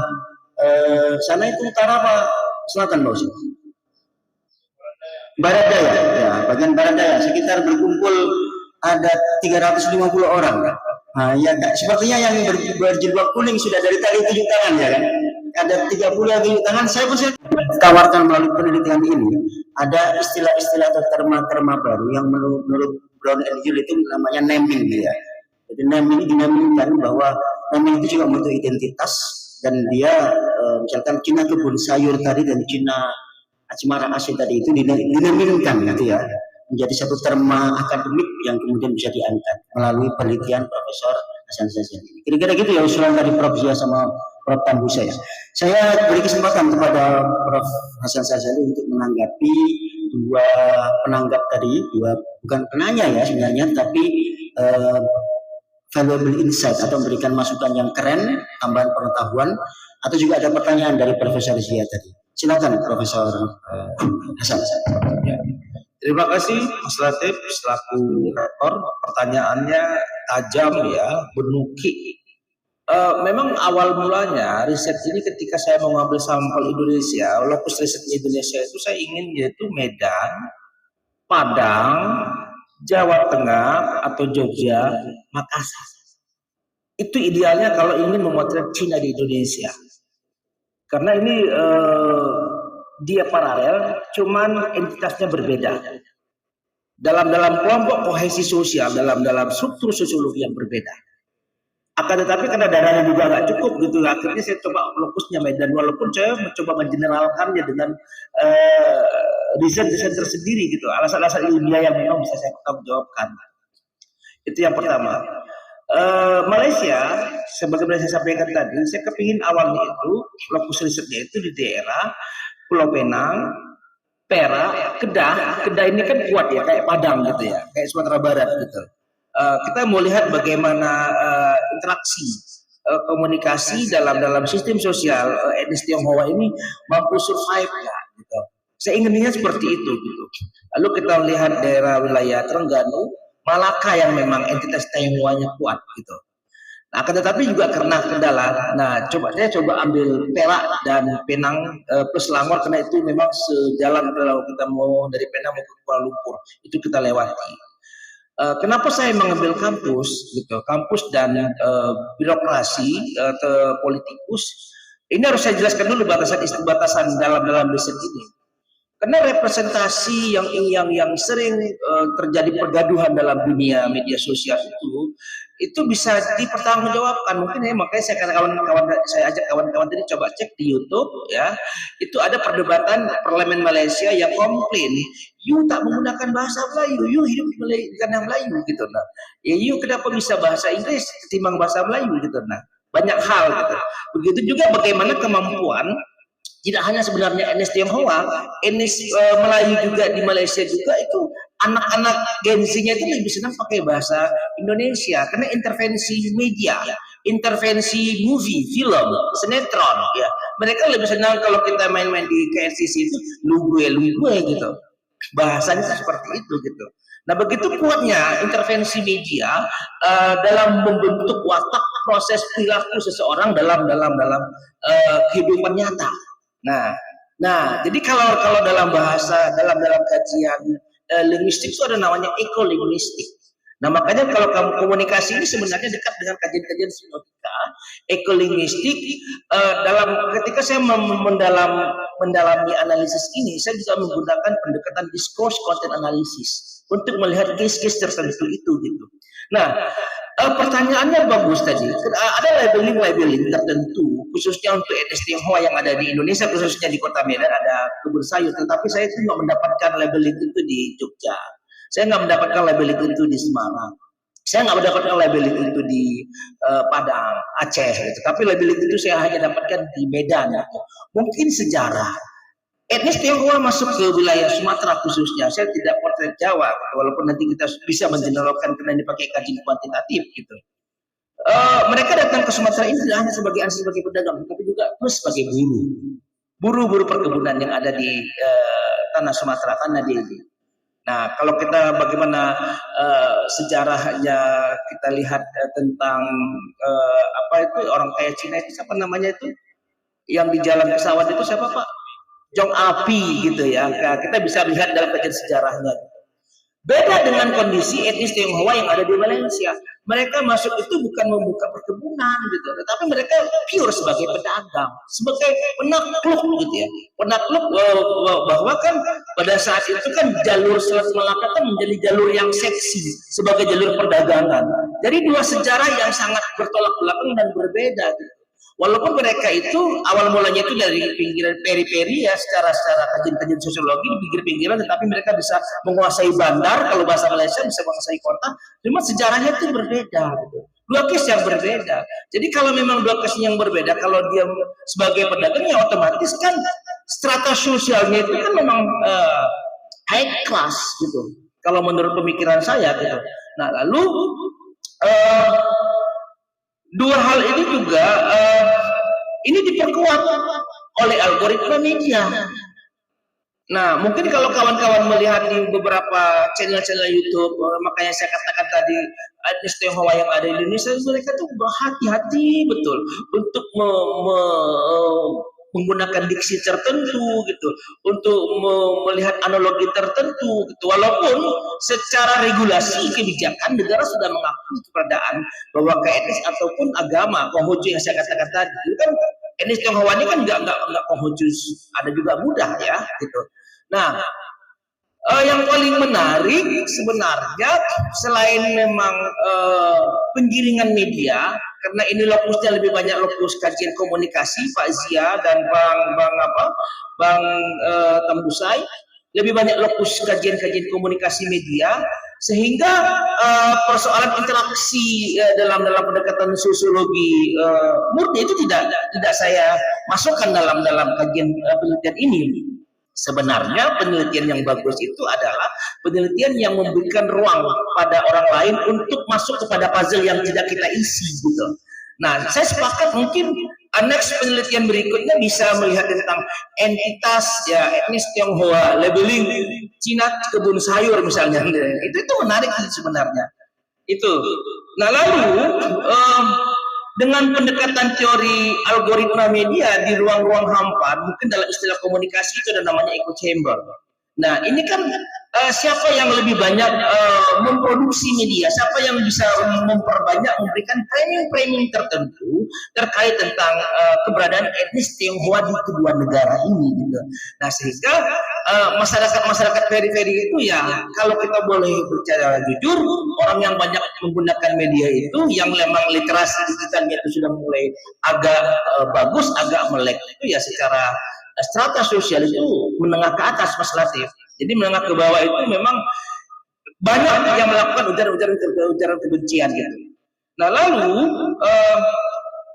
[SPEAKER 1] sana itu utara apa selatan, Bos? Barat Daya, ya, bagian Barat Daya, sekitar berkumpul ada 350 orang. Nah, ya, sepertinya yang berjilbab kuning sudah dari tadi tunjuk tangan ya kan? Ada 30 yang tunjuk tangan. Saya pun tawarkan melalui penelitian ini ada istilah-istilah atau terma-terma baru yang menurut Brown and Gill itu namanya naming ya. Jadi naming dinamingkan bahwa naming itu juga membentuk identitas, dan dia misalkan Cina kebun sayur tadi dan Cina Acimara Asin tadi itu dinamingkan gitu ya, menjadi satu terma akademik yang kemudian bisa diangkat melalui penelitian Profesor Hasan Sazali. Kira-kira gitu ya usulan dari Prof. Zia sama Prof. Tambu saya. Saya beri kesempatan kepada Prof. Hasan Sazali untuk menanggapi dua penanggap tadi, bukan penanya ya sebenarnya, tapi valuable insight atau memberikan masukan yang keren, tambahan pengetahuan, atau juga ada pertanyaan dari Profesor Zia tadi. Silakan Profesor Hasan.
[SPEAKER 3] Ya. Terima kasih Mas Latif selaku rektor. Pertanyaannya tajam ya, menukik. Memang awal mulanya riset ini ketika saya mengambil sampel Indonesia, lokus riset Indonesia itu saya ingin yaitu Medan, Padang, Jawa Tengah atau Jogja, Makassar. Itu idealnya kalau ingin memotret Cina di Indonesia. Karena ini dia paralel, cuman entitasnya berbeda. Dalam kelompok kohesi sosial, dalam struktur sosiologi yang berbeda. Akan tetapi karena dananya juga nggak cukup gitu, akhirnya saya coba lokusnya Medan, walaupun saya mencoba mengeneralkannya dengan riset tersendiri gitu, alasan-alasan ilmiah yang memang bisa saya jawabkan. Itu yang pertama. Malaysia, sebagaimana saya sampaikan tadi, saya kepingin awalnya itu lokus risetnya itu di daerah Pulau Penang, Perak, Kedah. Kedah ini kan kuat ya, kayak Padang gitu ya, kayak Sumatera Barat gitu. Kita mau lihat bagaimana interaksi komunikasi dalam sistem sosial etnis Tionghoa ini mampu survive ya, gitu. Saya inginnya seperti itu gitu. Lalu kita lihat daerah wilayah Terengganu, Malaka yang memang entitas Tionghoanya kuat gitu. Nah, tetapi juga karena kendala. Nah, saya coba ambil Perak dan Penang plus Selangor karena itu memang sejalan kalau kita mau dari Penang mau ke Kuala Lumpur itu kita lewati. Kenapa saya mengambil kampus gitu? Kampus dan birokrasi atau politikus. Ini harus saya jelaskan dulu batasan dalam riset ini. Karena representasi yang sering terjadi pergaduhan dalam dunia media sosial itu bisa dipertanggungjawabkan. Mungkin ya, makanya saya ajak kawan-kawan tadi coba cek di YouTube ya. Itu ada perdebatan parlemen Malaysia yang komplain, you tak menggunakan bahasa Melayu, you hidup di tanah Melayu gitu. Nah, ya you kenapa bisa bahasa Inggris ketimbang bahasa Melayu gitu. Nah, banyak hal gitu. Begitu juga bagaimana kemampuan tidak hanya sebenarnya etnis Tionghoa, etnis Melayu juga di Malaysia juga itu anak-anak Gen Z-nya itu lebih senang pakai bahasa Indonesia karena intervensi media, intervensi movie, film, sinetron ya. Mereka lebih senang kalau kita main-main di KLCC itu lu gue gitu. Bahasanya seperti itu gitu. Nah, begitu kuatnya intervensi media dalam membentuk watak proses perilaku seseorang dalam kehidupan nyata. Nah, jadi kalau dalam bahasa dalam kajian linguistik itu ada namanya ekolinguistik. Nah, makanya kalau kamu komunikasi ini sebenarnya dekat dengan kajian-kajian semiotika, ekolinguistik. Ketika saya mendalami analisis ini, saya juga menggunakan pendekatan discourse content analysis untuk melihat case-case tertentu itu gitu. Nah, pertanyaannya bagus tadi. Ada labeling tertentu, khususnya untuk etnis Tionghoa yang ada di Indonesia, khususnya di Kota Medan ada kebun sayur. Tetapi saya tidak mendapatkan labeling itu di Jogja. Saya nggak mendapatkan labeling itu di Semarang. Saya nggak mendapatkan labeling itu di Padang, Aceh. Gitu. Tapi labeling itu saya hanya dapatkan di Medan. Gitu. Mungkin sejarah. Etnis Tionghoa masuk ke wilayah Sumatera khususnya. Saya tidak potret Jawa, walaupun nanti kita bisa mengeneralkan karena dipakai kajian kuantitatif gitu. Mereka datang ke Sumatera ini tidak hanya sebagai pedagang, tapi juga plus sebagai buruh perkebunan yang ada di tanah Sumatera, tanah Deli. Nah, kalau kita bagaimana sejarahnya kita lihat tentang orang kaya Cina itu siapa namanya itu yang di jalan pesawat itu siapa Pak? Jong Api gitu ya. Nah, kita bisa lihat dalam kajian sejarahnya. Beda dengan kondisi etnis Tionghoa yang ada di Malaysia. Mereka masuk itu bukan membuka perkebunan gitu, tetapi mereka pure sebagai pedagang, sebagai penakluk gitu ya. Penakluk bahwa kan pada saat itu kan jalur Selat Malaka kan menjadi jalur yang seksi sebagai jalur perdagangan. Jadi dua sejarah yang sangat bertolak belakang dan berbeda gitu. Walaupun mereka itu awal mulanya itu dari pinggiran periperi ya, secara kajian sosiologi di pinggir-pinggiran, tetapi mereka bisa menguasai bandar, kalau bahasa Malaysia bisa menguasai kota. Cuma sejarahnya itu berbeda gitu. Dua case yang berbeda. Jadi kalau memang dua case yang berbeda, kalau dia sebagai pedagang ya otomatis kan strata sosialnya itu kan memang high class gitu. Kalau menurut pemikiran saya gitu. Nah, lalu dua hal ini juga ini diperkuat oleh algoritma media. Nah, mungkin kalau kawan-kawan melihat di beberapa channel-channel YouTube, makanya saya katakan tadi etnis Tionghoa yang ada di Indonesia, mereka tuh berhati-hati betul untuk menggunakan diksi tertentu gitu, untuk melihat analogi tertentu gitu. Walaupun secara regulasi kebijakan negara sudah mengakui keberadaan bahwa ke etnis ataupun agama Konghucu yang saya katakan tadi, itu kan etnis Tionghoa ini kan nggak Konghucu, ada juga Buddha ya gitu. Nah, yang paling menarik sebenarnya selain memang penggiringan media, karena ini lokusnya lebih banyak lokus kajian komunikasi Pak Zia dan Bang Tambusai, lebih banyak lokus kajian komunikasi media, sehingga persoalan interaksi dalam pendekatan sosiologi murni itu tidak saya masukkan dalam kajian penelitian ini. Sebenarnya penelitian yang bagus itu adalah penelitian yang memberikan ruang pada orang lain untuk masuk kepada puzzle yang tidak kita isi gitu. Nah, saya sepakat mungkin next penelitian berikutnya bisa melihat tentang entitas ya etnis Tionghoa, labeling Cina kebun sayur misalnya. Itu menarik sebenarnya. Itu. Nah, lalu dengan pendekatan teori algoritma media di ruang-ruang hampa, mungkin dalam istilah komunikasi itu ada namanya echo chamber. Nah, ini kan siapa yang lebih banyak memproduksi media, siapa yang bisa memperbanyak memberikan framing-framing tertentu terkait tentang keberadaan etnis Tionghoa di kedua negara ini gitu. Nah, sehingga masyarakat periferi itu ya, kalau kita boleh bicara jujur, orang yang banyak menggunakan media itu yang memang literasi digitalnya itu sudah mulai agak bagus, agak melek itu ya secara strata sosial itu menengah ke atas Mas Latif. Jadi menengah ke bawah itu memang banyak yang melakukan ujaran kebencian gitu. Nah, lalu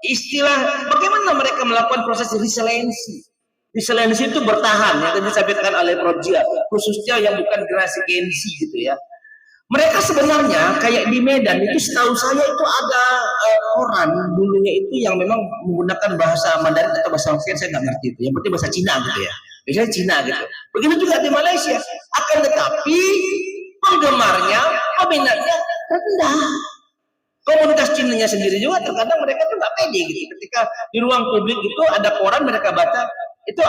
[SPEAKER 3] istilah bagaimana mereka melakukan proses resiliensi. Resiliensi itu bertahan yang tadi disampaikan oleh Prof. Jia, khususnya yang bukan generasi Gen Z gitu ya. Mereka sebenarnya kayak di Medan itu setahu saya itu ada orang dulunya itu yang memang menggunakan bahasa Mandarin atau bahasa Hokkien, saya nggak ngerti itu. Yang penting bahasa Cina gitu ya. Biasanya Cina gitu. Begitu juga di Malaysia. Akan tetapi penggemarnya, peminatnya rendah. Komunitas Cinanya sendiri juga terkadang mereka tuh nggak pede gitu. Ketika di ruang publik itu ada koran mereka baca, itu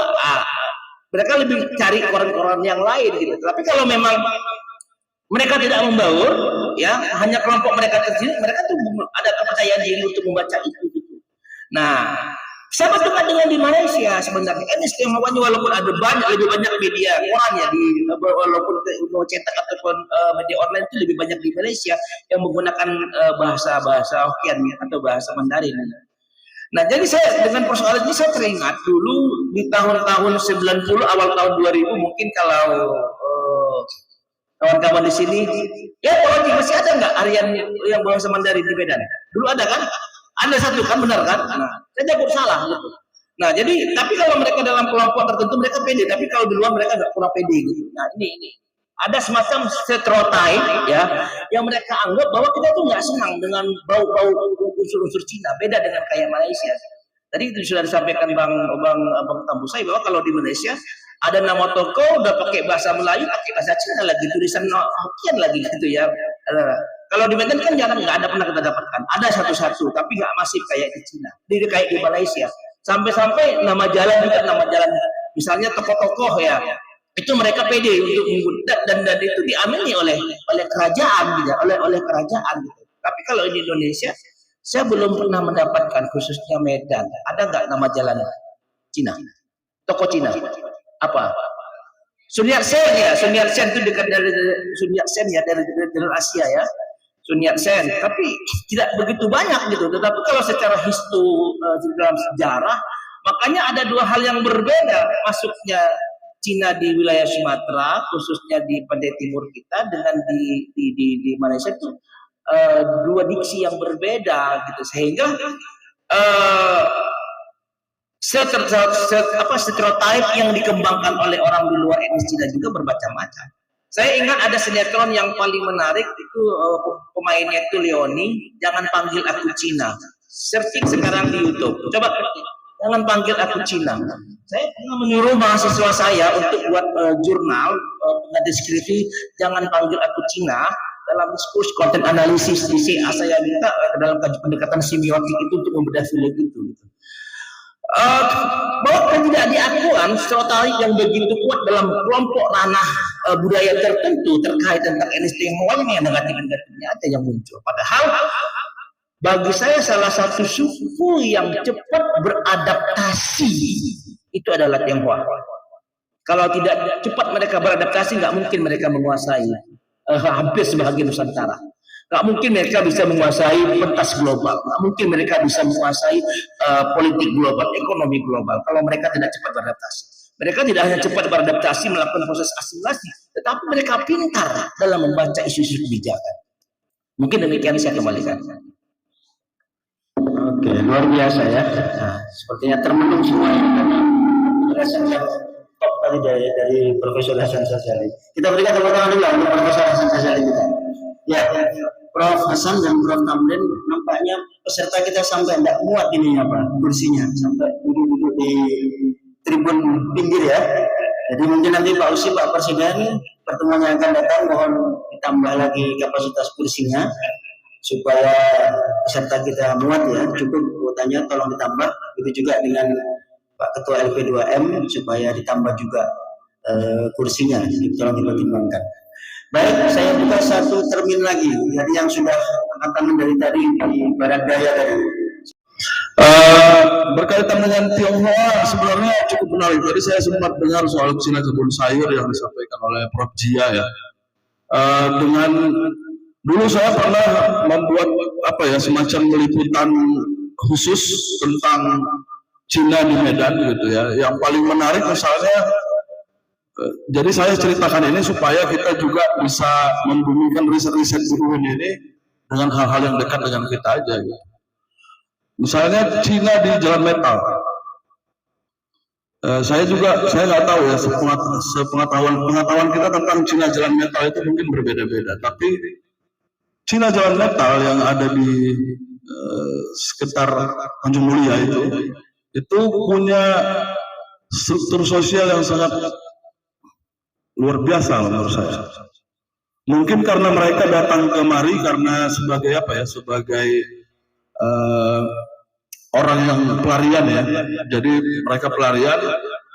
[SPEAKER 3] mereka lebih cari koran-koran yang lain gitu. Tapi kalau memang mereka tidak membaur, ya hanya kelompok mereka tersendiri, mereka tuh ada kepercayaan diri untuk membaca itu. Gitu. Nah, sama juga dengan di Malaysia sebenarnya. Etnis Tionghoanya walaupun ada lebih banyak media koran ya walaupun mau cetak ataupun media online itu lebih banyak di Malaysia yang menggunakan bahasa Hokkien atau bahasa Mandarin. Nah, jadi saya dengan persoalan ini saya teringat dulu di tahun-tahun 90 awal tahun 2000 mungkin kalau kawan-kawan di sini, ya masih ada nggak Aryan yang bahasa Mandarin di Medan? Dulu ada kan? Ada satu kan, benar kan? Nah, saya takut salah gitu. Nah, jadi tapi kalau mereka dalam kelompok tertentu mereka pede, tapi kalau di luar mereka nggak kurang pede gitu. Nah, ini ada semacam stereotype ya, yang mereka anggap bahwa kita tuh nggak senang dengan bau-bau unsur-unsur Cina, beda dengan kayak Malaysia. Tadi itu sudah disampaikan Bang Tambusai bahwa kalau di Malaysia ada nama toko udah pakai bahasa Melayu, pakai bahasa Cina lagi, tulisan Hokkien lagi gitu ya. Kalau di Medan kan jarang, nggak ada pernah kita dapatkan. Ada satu-satu, tapi nggak masif kayak di Cina. Jadi kayak di Malaysia. Sampai-sampai nama jalan juga, misalnya tokoh-tokoh ya, itu mereka pede untuk menggunakan dan itu diamini oleh kerajaan gitu, oleh kerajaan gitu. Tapi kalau di Indonesia, saya belum pernah mendapatkan khususnya Medan. Ada nggak nama jalan Cina? Toko Cina? Apa? Sun Yat-sen ya, Sun Yat-sen itu dekat dari Sun Yat-sen ya, dari Asia ya, Sun Yat-sen. Tapi tidak begitu banyak gitu. Tetapi kalau secara dalam sejarah, makanya ada dua hal yang berbeda masuknya Cina di wilayah Sumatera, khususnya di Pantai Timur kita, dengan di Malaysia itu dua diksi yang berbeda gitu, sehingga stereotype yang dikembangkan oleh orang di luar etnis Cina juga bermacam-macam. Saya ingat ada sinetron yang paling menarik itu pemainnya itu Leoni, Jangan Panggil Aku Cina. Searching sekarang di YouTube. Coba Jangan Panggil Aku Cina. Saya pernah menyuruh mahasiswa saya untuk buat jurnal deskripsi Jangan Panggil Aku Cina dalam diskurs konten analisis di CA. Saya minta dalam pendekatan semiotik itu untuk membedah film itu. Bahwa ketidakdiakuan stereotip yang begitu kuat dalam kelompok ranah budaya tertentu terkait tentang etnis Tionghoa yang negatif-negatifnya ada yang muncul. Padahal bagi saya salah satu suku yang cepat beradaptasi itu adalah Tionghoa. Kalau tidak cepat mereka beradaptasi, nggak mungkin mereka menguasai hampir sebagian Nusantara. Nggak mungkin mereka bisa menguasai pentas global. Nggak mungkin mereka bisa menguasai politik global, ekonomi global. Kalau mereka tidak cepat beradaptasi. Mereka tidak hanya cepat beradaptasi melakukan proses asimilasi, tetapi mereka pintar dalam membaca isu-isu kebijakan. Mungkin demikian saya kembalikan.
[SPEAKER 1] Oke, luar biasa ya. Nah, sepertinya termenung semua yang penjelasan yang top tadi dari Profesor Hasan Sazali. Kita berikan tepuk tangan dulu untuk Profesor Hasan Sazali kita. Ya, Prof Hasan dan Prof Tamrin, nampaknya peserta kita sampai tidak muat ini kursinya, sampai duduk-duduk di tribun pinggir ya. Jadi mungkin nanti Pak Usi, Pak Presiden, pertemuan yang akan datang mohon ditambah lagi kapasitas kursinya supaya peserta kita muat ya, cukup kuotanya tolong ditambah. Itu juga dengan Pak Ketua LP2M supaya ditambah juga kursinya, tolong dipertimbangkan. Baik, saya buka satu termin lagi. Jadi yang sudah angkat tangan dari tadi di Barat Daya tadi.
[SPEAKER 5] Berkaitan dengan Tionghoa sebenarnya cukup menarik. Tadi saya sempat dengar soal Cina kebun sayur yang disampaikan oleh Prof. Jia ya. Dengan dulu saya pernah membuat semacam liputan khusus tentang Cina di Medan gitu ya. Yang paling menarik misalnya, jadi saya ceritakan ini supaya kita juga bisa membumikan riset-riset di UIN ini dengan hal-hal yang dekat dengan kita aja gitu. Misalnya Cina di Jalan Metal. Saya nggak tahu ya, pengetahuan kita tentang Cina Jalan Metal itu mungkin berbeda-beda. Tapi Cina Jalan Metal yang ada di sekitar Tanjung Mulia itu punya struktur sosial yang sangat luar biasa menurut saya. Mungkin karena mereka datang kemari karena sebagai sebagai orang yang pelarian ya. Jadi mereka pelarian,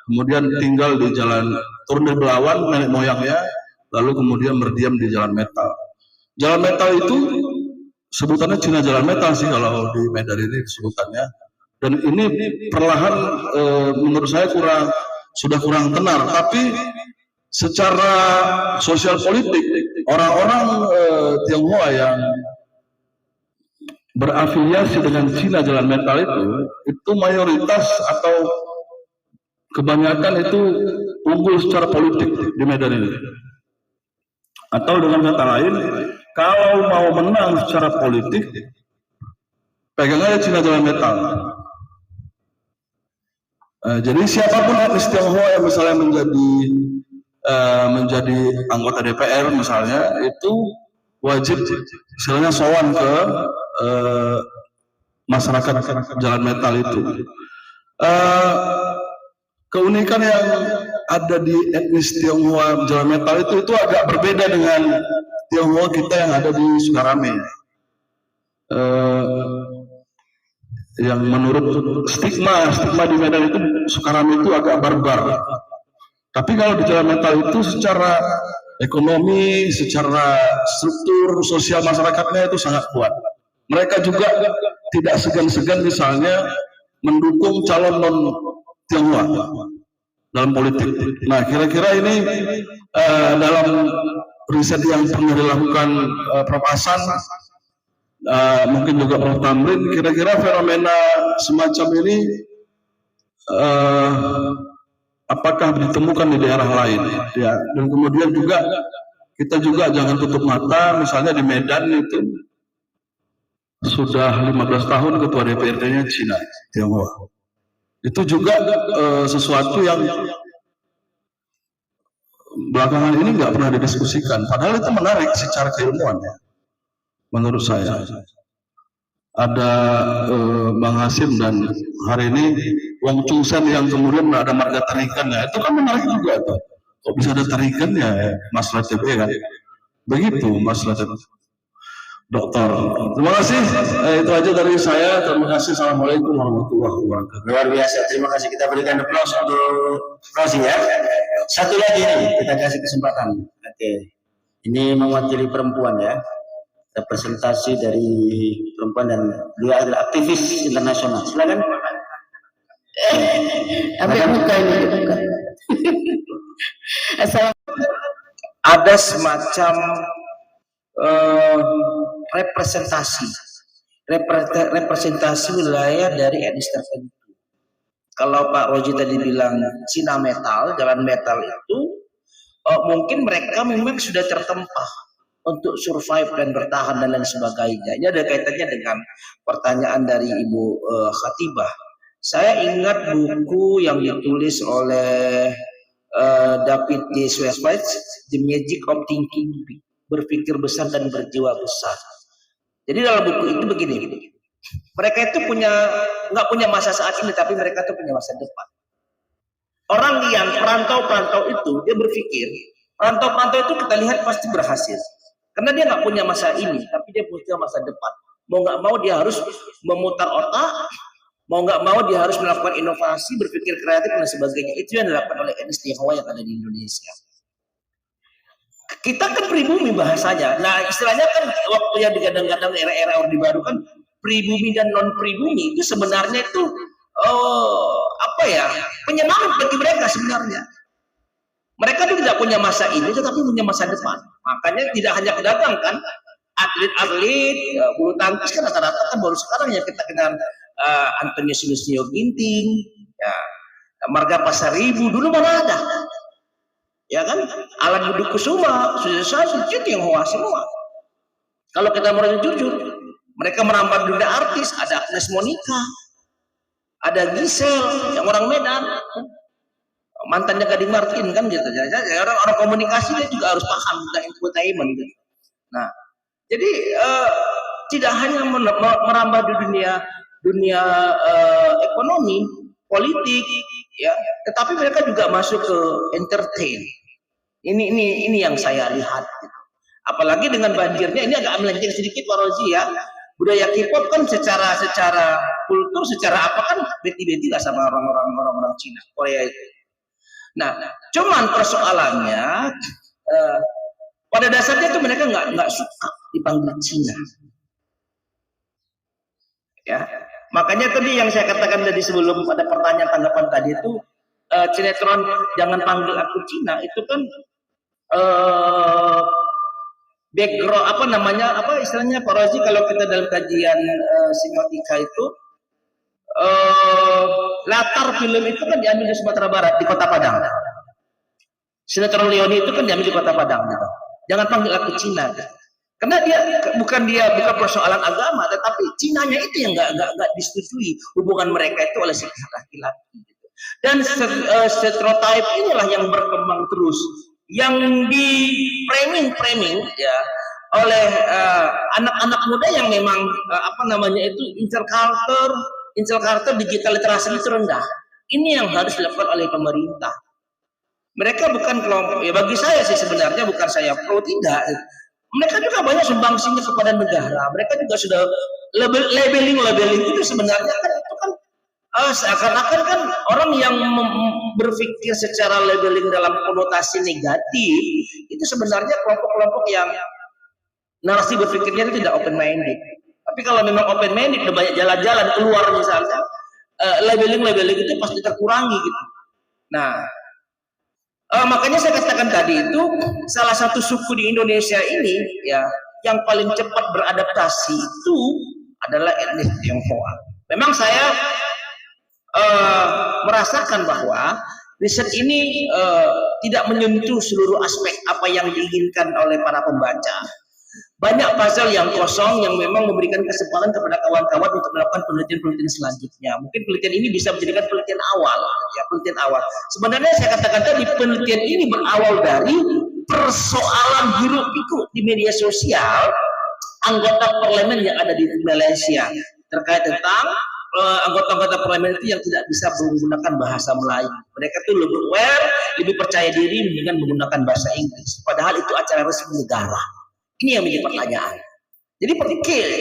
[SPEAKER 5] kemudian tinggal di jalan, turun dari Belawan nenek moyangnya, lalu kemudian berdiam di Jalan Metal. Jalan Metal itu sebutannya Cina Jalan Metal sih kalau di Medan ini sebutannya. Dan ini perlahan menurut saya sudah kurang tenar. Tapi secara sosial politik orang-orang Tionghoa yang berafiliasi dengan Cina Jalan Metal itu mayoritas atau kebanyakan itu unggul secara politik di Medan ini. Atau dengan kata lain, kalau mau menang secara politik, pegang aja Cina Jalan Metal. Jadi siapapun etnis Tionghoa yang misalnya menjadi anggota DPR misalnya, itu wajib istilahnya sowan ke masyarakat Jalan Metal itu. Keunikan yang ada di etnis Tionghoa Jalan Metal itu agak berbeda dengan Tionghoa kita yang ada di Sukarame. Yang menurut stigma di Medan itu Sukarame itu agak barbar. Tapi kalau di Jalan Metal itu secara ekonomi, secara struktur sosial masyarakatnya itu sangat kuat. Mereka juga tidak segan-segan misalnya mendukung calon non-Tionghoa dalam politik. Nah, kira-kira ini dalam riset yang pernah dilakukan Prof. Hasan, mungkin juga Prof. Tamrin, kira-kira fenomena semacam ini apakah ditemukan di daerah lain? Ya, dan kemudian juga kita juga jangan tutup mata, misalnya di Medan itu sudah 15 tahun ketua DPRD-nya Cina, Tionghoa. Itu juga sesuatu yang belakangan ini nggak pernah didiskusikan. Padahal itu menarik secara keilmuan ya, menurut saya. Ada Bang Hasim dan hari ini Wong Chung Sen yang kemudian ada marga tarikannya. Itu kan menarik juga tuh. Kok bisa ada tarikannya Mas Ratib ya kan? Begitu Mas Ratib. Dokter. Terima kasih. Itu aja dari saya. Terima kasih. Assalamualaikum warahmatullahi wabarakatuh.
[SPEAKER 1] Luar biasa. Terima kasih. Kita berikan aplaus untuk Rosi ya. Satu lagi nih, kita kasih kesempatan. Oke. Ini mewakili perempuan ya. Representasi dari perempuan dan beliau adalah aktivis internasional. Silakan.
[SPEAKER 6] Ambil muka ini buka.
[SPEAKER 3] Ada semacam representasi wilayah dari etnis tertentu. Kalau Pak Roji tadi bilang Cina Metal, Jalan Metal itu mungkin mereka memang sudah tertempa untuk survive dan bertahan dan lain sebagainya. Ini ada kaitannya dengan pertanyaan dari Ibu Khatibah. Saya ingat buku yang ditulis oleh David J. Schwartz, The Magic of Thinking Big, berpikir besar dan berjiwa besar. Jadi dalam buku itu begini, mereka itu nggak punya masa saat ini, tapi mereka itu punya masa depan. Orang yang perantau-perantau itu dia berpikir, perantau-perantau itu kita lihat pasti berhasil, karena dia nggak punya masa ini, tapi dia punya masa depan. Mau nggak mau dia harus memutar otak, Mau nggak mau dia harus melakukan inovasi, berpikir kreatif dan sebagainya. Itu yang dilakukan oleh etnis Tionghoa yang ada di Indonesia. Kita kan pribumi bahasanya. Nah, istilahnya kan waktu yang digadang-gadang era-era Orde Baru kan pribumi dan non pribumi itu sebenarnya itu penyemangat bagi mereka sebenarnya. Mereka itu tidak punya masa ini, tetapi punya masa depan. Makanya tidak hanya pedagang kan, atlet-atlet, bulu tangkis kan rata-rata kan baru sekarang ya kita kenal Antonius Sulistyo Ginting, ya, Marga Pasaribu dulu mana ada, ya kan? Alan Budi Kusuma, Sudah itu Tionghoa semua. Kalau kita mau jujur, mereka merambah dunia artis, ada Agnes Monica, ada Giselle yang orang Medan. Mantannya Gading Martin kan gitu. Jadi orang komunikasi dia juga harus paham tentang infotainment gitu. Nah, jadi tidak hanya merambah di dunia ekonomi, politik, ya, tetapi mereka juga masuk ke entertain. Ini yang saya lihat. Gitu. Apalagi dengan banjirnya, ini agak melenceng sedikit Pak Rozi ya. Budaya K-pop kan secara kultur, secara apa kan beti-beti lah sama orang-orang Cina, Korea itu. Nah, cuman persoalannya pada dasarnya tuh mereka nggak suka dipanggil Cina. Ya, makanya tadi yang saya katakan tadi sebelum pada pertanyaan tanggapan tadi itu sinetron Jangan Panggil Aku Cina itu kan background istilahnya Pak Rozi kalau kita dalam kajian semiotika itu latar film itu kan diambil di Sumatera Barat di Kota Padang. Sinetron Leoni itu kan diambil di Kota Padang. Gitu. Jangan Panggil Aku Cina. Gitu. Karena bukan persoalan agama, tetapi Cinanya itu yang nggak disetujui hubungan mereka itu oleh si laki-laki. Gitu. Dan stereotype inilah yang berkembang terus, yang di framing ya oleh anak-anak muda yang memang interculture digital literasi itu rendah. Ini yang harus dilakukan oleh pemerintah. Mereka bukan kelompok, ya bagi saya sih sebenarnya bukan saya pro tidak. Mereka juga banyak sumbangsinya kepada negara. Mereka juga sudah labeling itu sebenarnya kan itu kan seakan-akan kan orang yang berpikir secara labeling dalam konotasi negatif itu sebenarnya kelompok-kelompok yang narasi berpikirnya itu tidak open minded. Tapi kalau memang open minded, udah banyak jalan-jalan keluar misalnya, labeling itu pasti terkurangi gitu. Nah, makanya saya katakan tadi itu salah satu suku di Indonesia ini ya yang paling cepat beradaptasi itu adalah etnis Tionghoa. Memang saya merasakan bahwa riset ini tidak menyentuh seluruh aspek apa yang diinginkan oleh para pembaca. Banyak puzzle yang kosong yang memang memberikan kesempatan kepada kawan-kawan untuk melakukan penelitian-penelitian selanjutnya. Mungkin penelitian ini bisa menjadikan penelitian awal. Sebenarnya saya katakan tadi penelitian ini berawal dari persoalan hiruk-pikuk di media sosial anggota parlemen yang ada di Malaysia terkait tentang anggota-anggota parlemen itu yang tidak bisa menggunakan bahasa Melayu. Mereka tuh lebih aware, lebih percaya diri dengan menggunakan bahasa Inggris. Padahal itu acara resmi negara. Ini yang menjadi pertanyaan. Jadi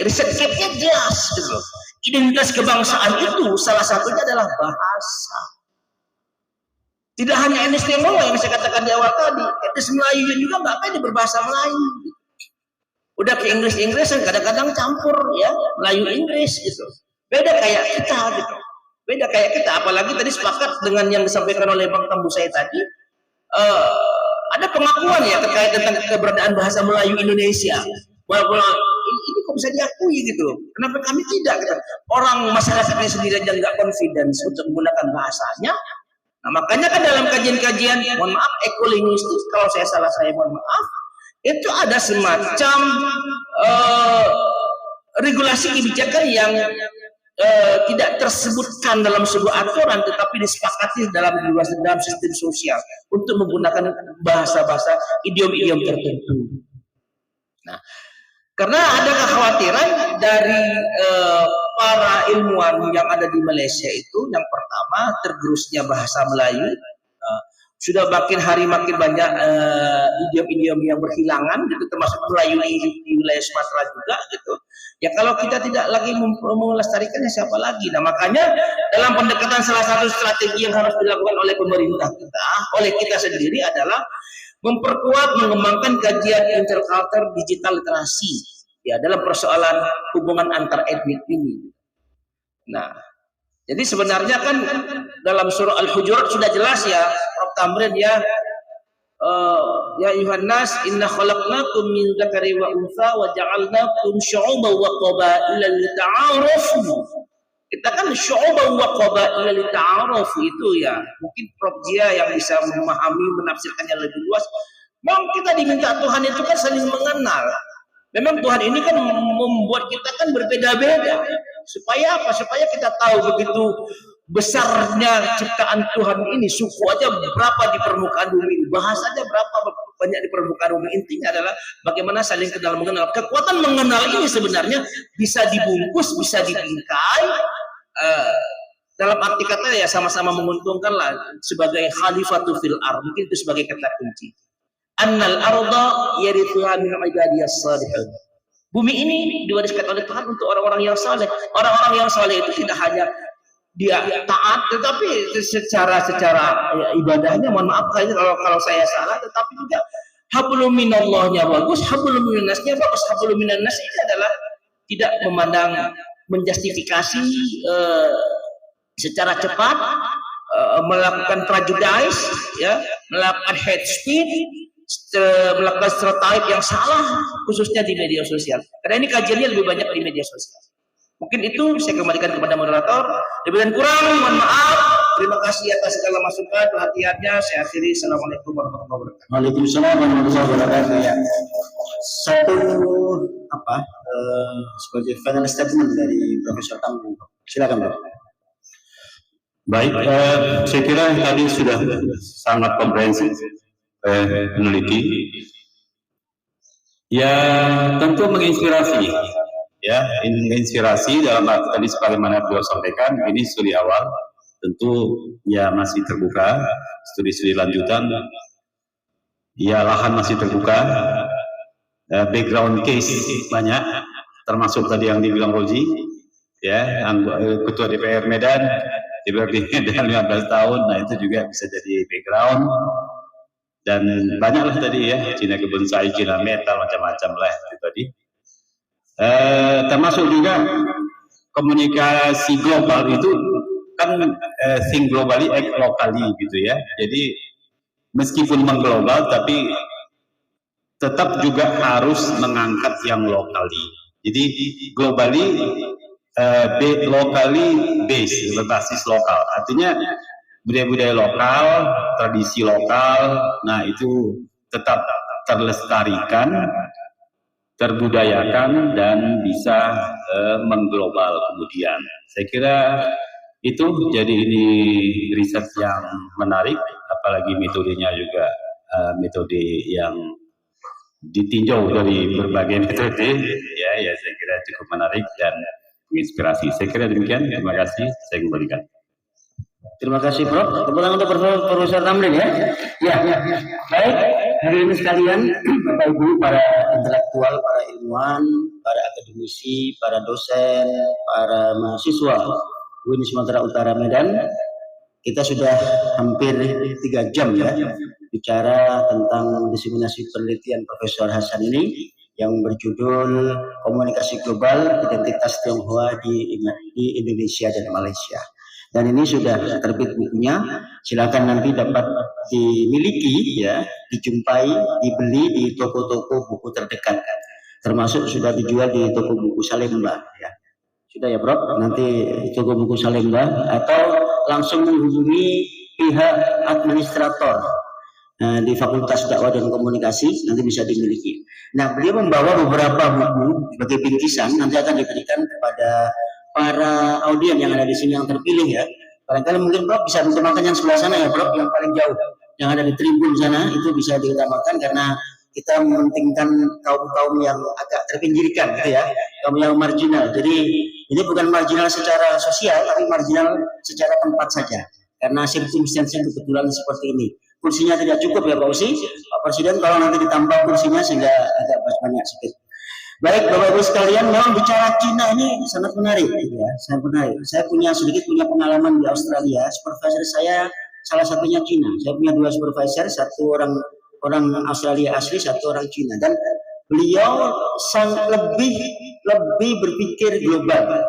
[SPEAKER 3] riset gapnya jelas gitu. Identitas kebangsaan itu salah satunya adalah bahasa. Tidak hanya etnis Tionghoa yang saya katakan di awal tadi, etnis Melayu juga nggak pede berbahasa Melayu. Udah ke Inggris kadang-kadang campur ya Melayu Inggris gitu. Beda kayak kita gitu. Apalagi tadi sepakat dengan yang disampaikan oleh Bang Tambu saya tadi. Ada pengakuan ya terkait tentang keberadaan bahasa Melayu Indonesia. Walaupun ini kok bisa diakui gitu. Kenapa kami tidak? Gitu. Orang masyarakatnya sendiri aja nggak confidence untuk menggunakan bahasanya. Nah makanya kan dalam kajian-kajian, mohon maaf, ekolinguistik, kalau saya salah saya mohon maaf, itu ada semacam regulasi kebijakan yang tidak tersebutkan dalam sebuah aturan tetapi disepakati dalam sistem sosial untuk menggunakan bahasa-bahasa idiom-idiom tertentu. Nah, karena ada kekhawatiran dari para ilmuwan yang ada di Malaysia itu, yang pertama tergerusnya bahasa Melayu, sudah makin hari makin banyak idiom-idiom yang berhilangan, gitu, termasuk Melayu di wilayah Sumatera juga, gitu. Ya kalau kita tidak lagi melestarikannya, siapa lagi? Nah makanya dalam pendekatan salah satu strategi yang harus dilakukan oleh pemerintah kita, oleh kita sendiri adalah memperkuat, mengembangkan kajian intercultural digital literasi ya dalam persoalan hubungan antar etnik ini. Nah, jadi sebenarnya kan dalam surah Al-Hujurat sudah jelas ya, Prof. Tamrin ya, ya ayuhan nas inna khalaqnakum min dzakari wa untha wa ja'alnakum syu'uban wa qabaila lita'arafu. Kita kan syu'uban wa qabaila lita'arafu itu ya. Mungkin Prof Jia yang bisa memahami, menafsirkannya lebih luas. Memang kita diminta Tuhan itu kan saling mengenal. Memang Tuhan ini kan membuat kita kan berbeda-beda. Supaya apa? Supaya kita tahu begitu besarnya ciptaan Tuhan ini, suku aja berapa di permukaan bumi ini, bahasanya berapa banyak di permukaan bumi. Intinya adalah bagaimana saling kenal mengenal. Kekuatan mengenal ini sebenarnya bisa dibungkus, bisa dibingkai dalam arti kata ya sama-sama menguntungkan lah sebagai khalifatul fil ard. Mungkin itu sebagai kata kunci. Annal arda yarithuha min ibadiyas salihin. Bumi ini diwariskan oleh Tuhan untuk orang-orang yang saleh. Orang-orang yang saleh itu tidak hanya dia taat, tetapi secara ya, ibadahnya, mohon maaf kalau saya salah, tetapi juga hablum minallahnya bagus, hablum minannasnya bagus. Hablum minannas ini adalah tidak memandang, menjustifikasi secara cepat, melakukan prejudice, ya, melakukan hate speech, melakukan stereotype yang salah, khususnya di media sosial. Karena ini kajiannya lebih banyak di media sosial. Mungkin itu saya kembalikan kepada moderator. Lebih dan kurang, mohon maaf. Terima kasih atas segala masukan, perhatiannya. Saya akhiri. Assalamualaikum warahmatullahi wabarakatuh.
[SPEAKER 1] Waalaikumsalam warahmatullahi wabarakatuh. Ya. Satu sebagai final statement dari Profesor Tamrin. Silakan, Bro.
[SPEAKER 4] Baik, saya kira tadi sudah sangat komprehensif peneliti. Ya, tentu menginspirasi. Ya, inspirasi dalam arti tadi sebagaimana beliau sampaikan, ini studi awal, tentu ya masih terbuka, studi-studi lanjutan, ya lahan masih terbuka, background case banyak, termasuk tadi yang dibilang Roji, ya, ketua DPR Medan, DPRD Medan 15 tahun, nah itu juga bisa jadi background, dan banyaklah tadi ya, Cina Kebun Sai, Cina Metal, macam-macam lah itu tadi. Termasuk juga komunikasi global itu kan think globally, act locally gitu ya. Jadi meskipun mengglobal tapi tetap juga harus mengangkat yang locally. Jadi globally locally based, berbasis lokal. Artinya budaya-budaya lokal, tradisi lokal, nah itu tetap terlestarikan, terbudayakan, dan bisa mengglobal kemudian. Saya kira itu jadi ini riset yang menarik, apalagi metodenya juga metode yang ditinjau dari berbagai metode, ya saya kira cukup menarik dan menginspirasi. Saya kira demikian. Terima kasih. Saya kembalikan.
[SPEAKER 1] Terima kasih, Prof. Tepuk tangan untuk Profesor Tamrin ya. Ya, baik. Hari ini sekalian, Bapak Ibu, para intelektual, para ilmuwan, para akademisi, para dosen, para mahasiswa UIN Sumatera Utara Medan, kita sudah hampir 3 jam ya bicara tentang diseminasi penelitian Profesor Hasan ini yang berjudul Komunikasi Global Identitas Tionghoa di Indonesia dan Malaysia. Dan ini sudah terbit bukunya, silakan nanti dapat dimiliki ya, dijumpai, dibeli di toko-toko buku terdekat, termasuk sudah dijual di toko buku Salemba ya. Sudah ya, Bro, nanti toko buku Salemba atau langsung menghubungi pihak administrator di Fakultas Dakwah dan Komunikasi, nanti bisa dimiliki. Nah, beliau membawa beberapa buku sebagai bingkisan, nanti akan diberikan kepada para audien yang ada di sini yang terpilih ya. Barangkali mungkin Bro bisa ditemakan yang sebelah sana ya, Bro, yang paling jauh, yang ada di tribun sana, itu bisa diutamakan karena kita mementingkan kaum-kaum yang agak terpinggirkan gitu ya, kaum yang marginal. Jadi ini bukan marginal secara sosial, tapi marginal secara tempat saja. Karena circumstance yang kebetulan seperti ini. Kursinya tidak cukup ya Pak Usi, Pak Presiden, kalau nanti ditambah kursinya sehingga agak banyak sedikit. Baik, Bapak Ibu sekalian, memang bicara Cina ini sangat menarik, ya, sangat menarik. Saya punya pengalaman di Australia. Supervisor saya salah satunya Cina. Saya punya 2 supervisor, satu orang Australia asli, satu orang Cina. Dan beliau lebih berpikir global,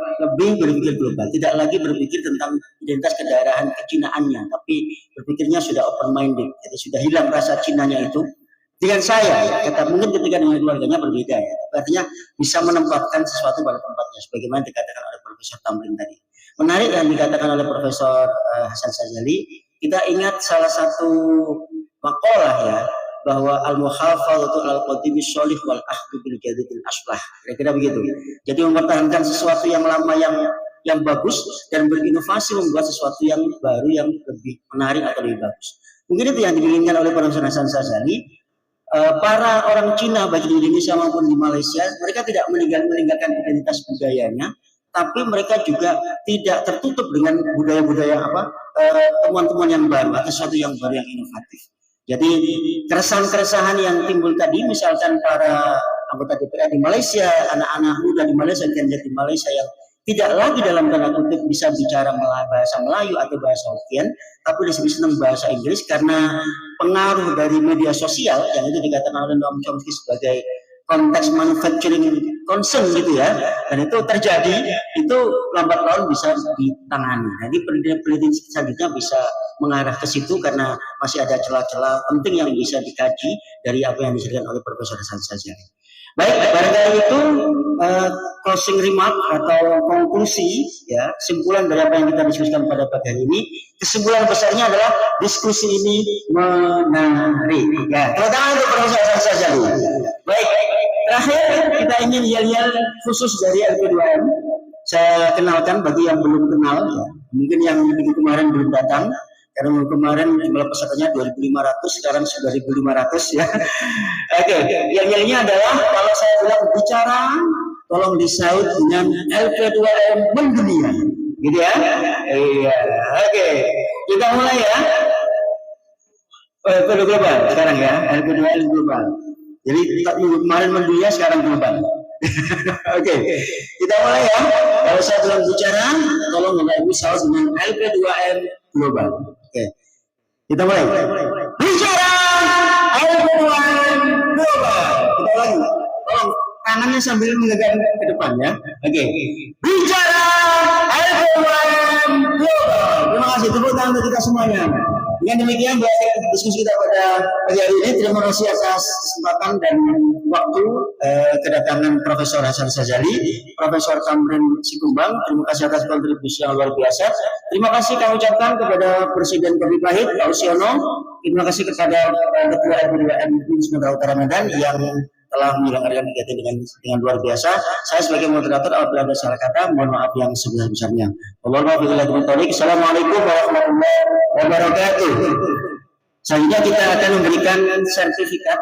[SPEAKER 1] tidak lagi berpikir tentang identitas kedaerahan kecinaannya, tapi berpikirnya sudah open minded, jadi sudah hilang rasa Cinanya itu. Dengan saya, mungkin ketika dengan keluarganya berbeda ya, tapi artinya bisa menempatkan sesuatu pada tempatnya, sebagaimana dikatakan oleh Profesor Tamrin tadi. Menarik yang dikatakan oleh Profesor Hasan Sazali, kita ingat salah satu makalah ya, bahwa al-muhafadzatu al-qadimi sholih wal ahdu bil jadidil aslah. Kira-kira begitu. Jadi mempertahankan sesuatu yang lama yang bagus dan berinovasi membuat sesuatu yang baru yang lebih menarik atau lebih bagus. Mungkin itu yang diinginkan oleh Profesor Hasan Sazali. Para orang Cina baik di Indonesia maupun di Malaysia, mereka tidak meninggalkan identitas budayanya, tapi mereka juga tidak tertutup dengan budaya-budaya temuan-temuan yang baru atau sesuatu yang baru yang inovatif. Jadi keresahan-keresahan yang timbul tadi, misalkan para anggota DPR di Malaysia, anak-anak muda di Malaysia, kandidat di Malaysia yang tidak lagi dalam tanda kutip bisa bicara bahasa Melayu atau bahasa Hokkien, tapi lebih senang bahasa Inggris karena pengaruh dari media sosial yang itu dikatakan oleh Noam Chomsky sebagai konteks manufacturing concern gitu ya, dan itu terjadi, itu lambat laun bisa ditangani. Jadi penelitian selanjutnya bisa mengarah ke situ karena masih ada celah-celah penting yang bisa dikaji dari apa yang disebutkan oleh Profesor Hasan Sazali. Baik, barangkali itu closing remark atau konklusi ya, kesimpulan dari apa yang kita diskusikan pada pagi hari ini. Kesimpulan besarnya adalah diskusi ini menarik ya. Tepuk tangan untuk Profesor Hasan Sazali. Baik, terakhir kita ingin yel-yel khusus dari LP2M. Saya kenalkan bagi yang belum kenal ya. Mungkin yang minggu kemarin belum datang. Karena minggu kemarin jumlah pesertanya 2.500, sekarang sudah 1.500 ya. Oke, yang-yelnya adalah kalau saya bilang bicara, tolong disaut dengan LP2M mendunia, gitu ya. Iya, oke. Kita mulai ya. Global sekarang ya, LP2M global. Jadi minggu kemarin mendunia, sekarang global. Oke, kita mulai ya. Kalau saya bilang bicara, tolong Bapak Ibu saut dengan LP2M global. Oke, kita mulai. Bicara LP2M global. Kita ulangi. Tolong tangannya sambil menggegar ke depan ya. Oke. Bicara LP2M global. Terima kasih, tepuk tangan untuk kita semuanya. Dengan demikian diskusi kita pada pagi hari ini. Terima kasih atas kesempatan dan waktu kedatangan Profesor Hasan Sazali, Profesor Tamrin Sikumbang. Terima kasih atas kontribusi yang luar biasa. Terima kasih kami ucapkan kepada Presiden Kopi Pahit, Pak Usiono. Terima kasih kepada Ketua LP2M Sumatera Utara Medan yang telah menyelenggarakan kegiatan dengan luar biasa. Saya sebagai moderator apabila ada salah kata, mohon maaf yang sebesar-besarnya. Assalamualaikum warahmatullahi wabarakatuh. Selanjutnya kita akan memberikan sertifikat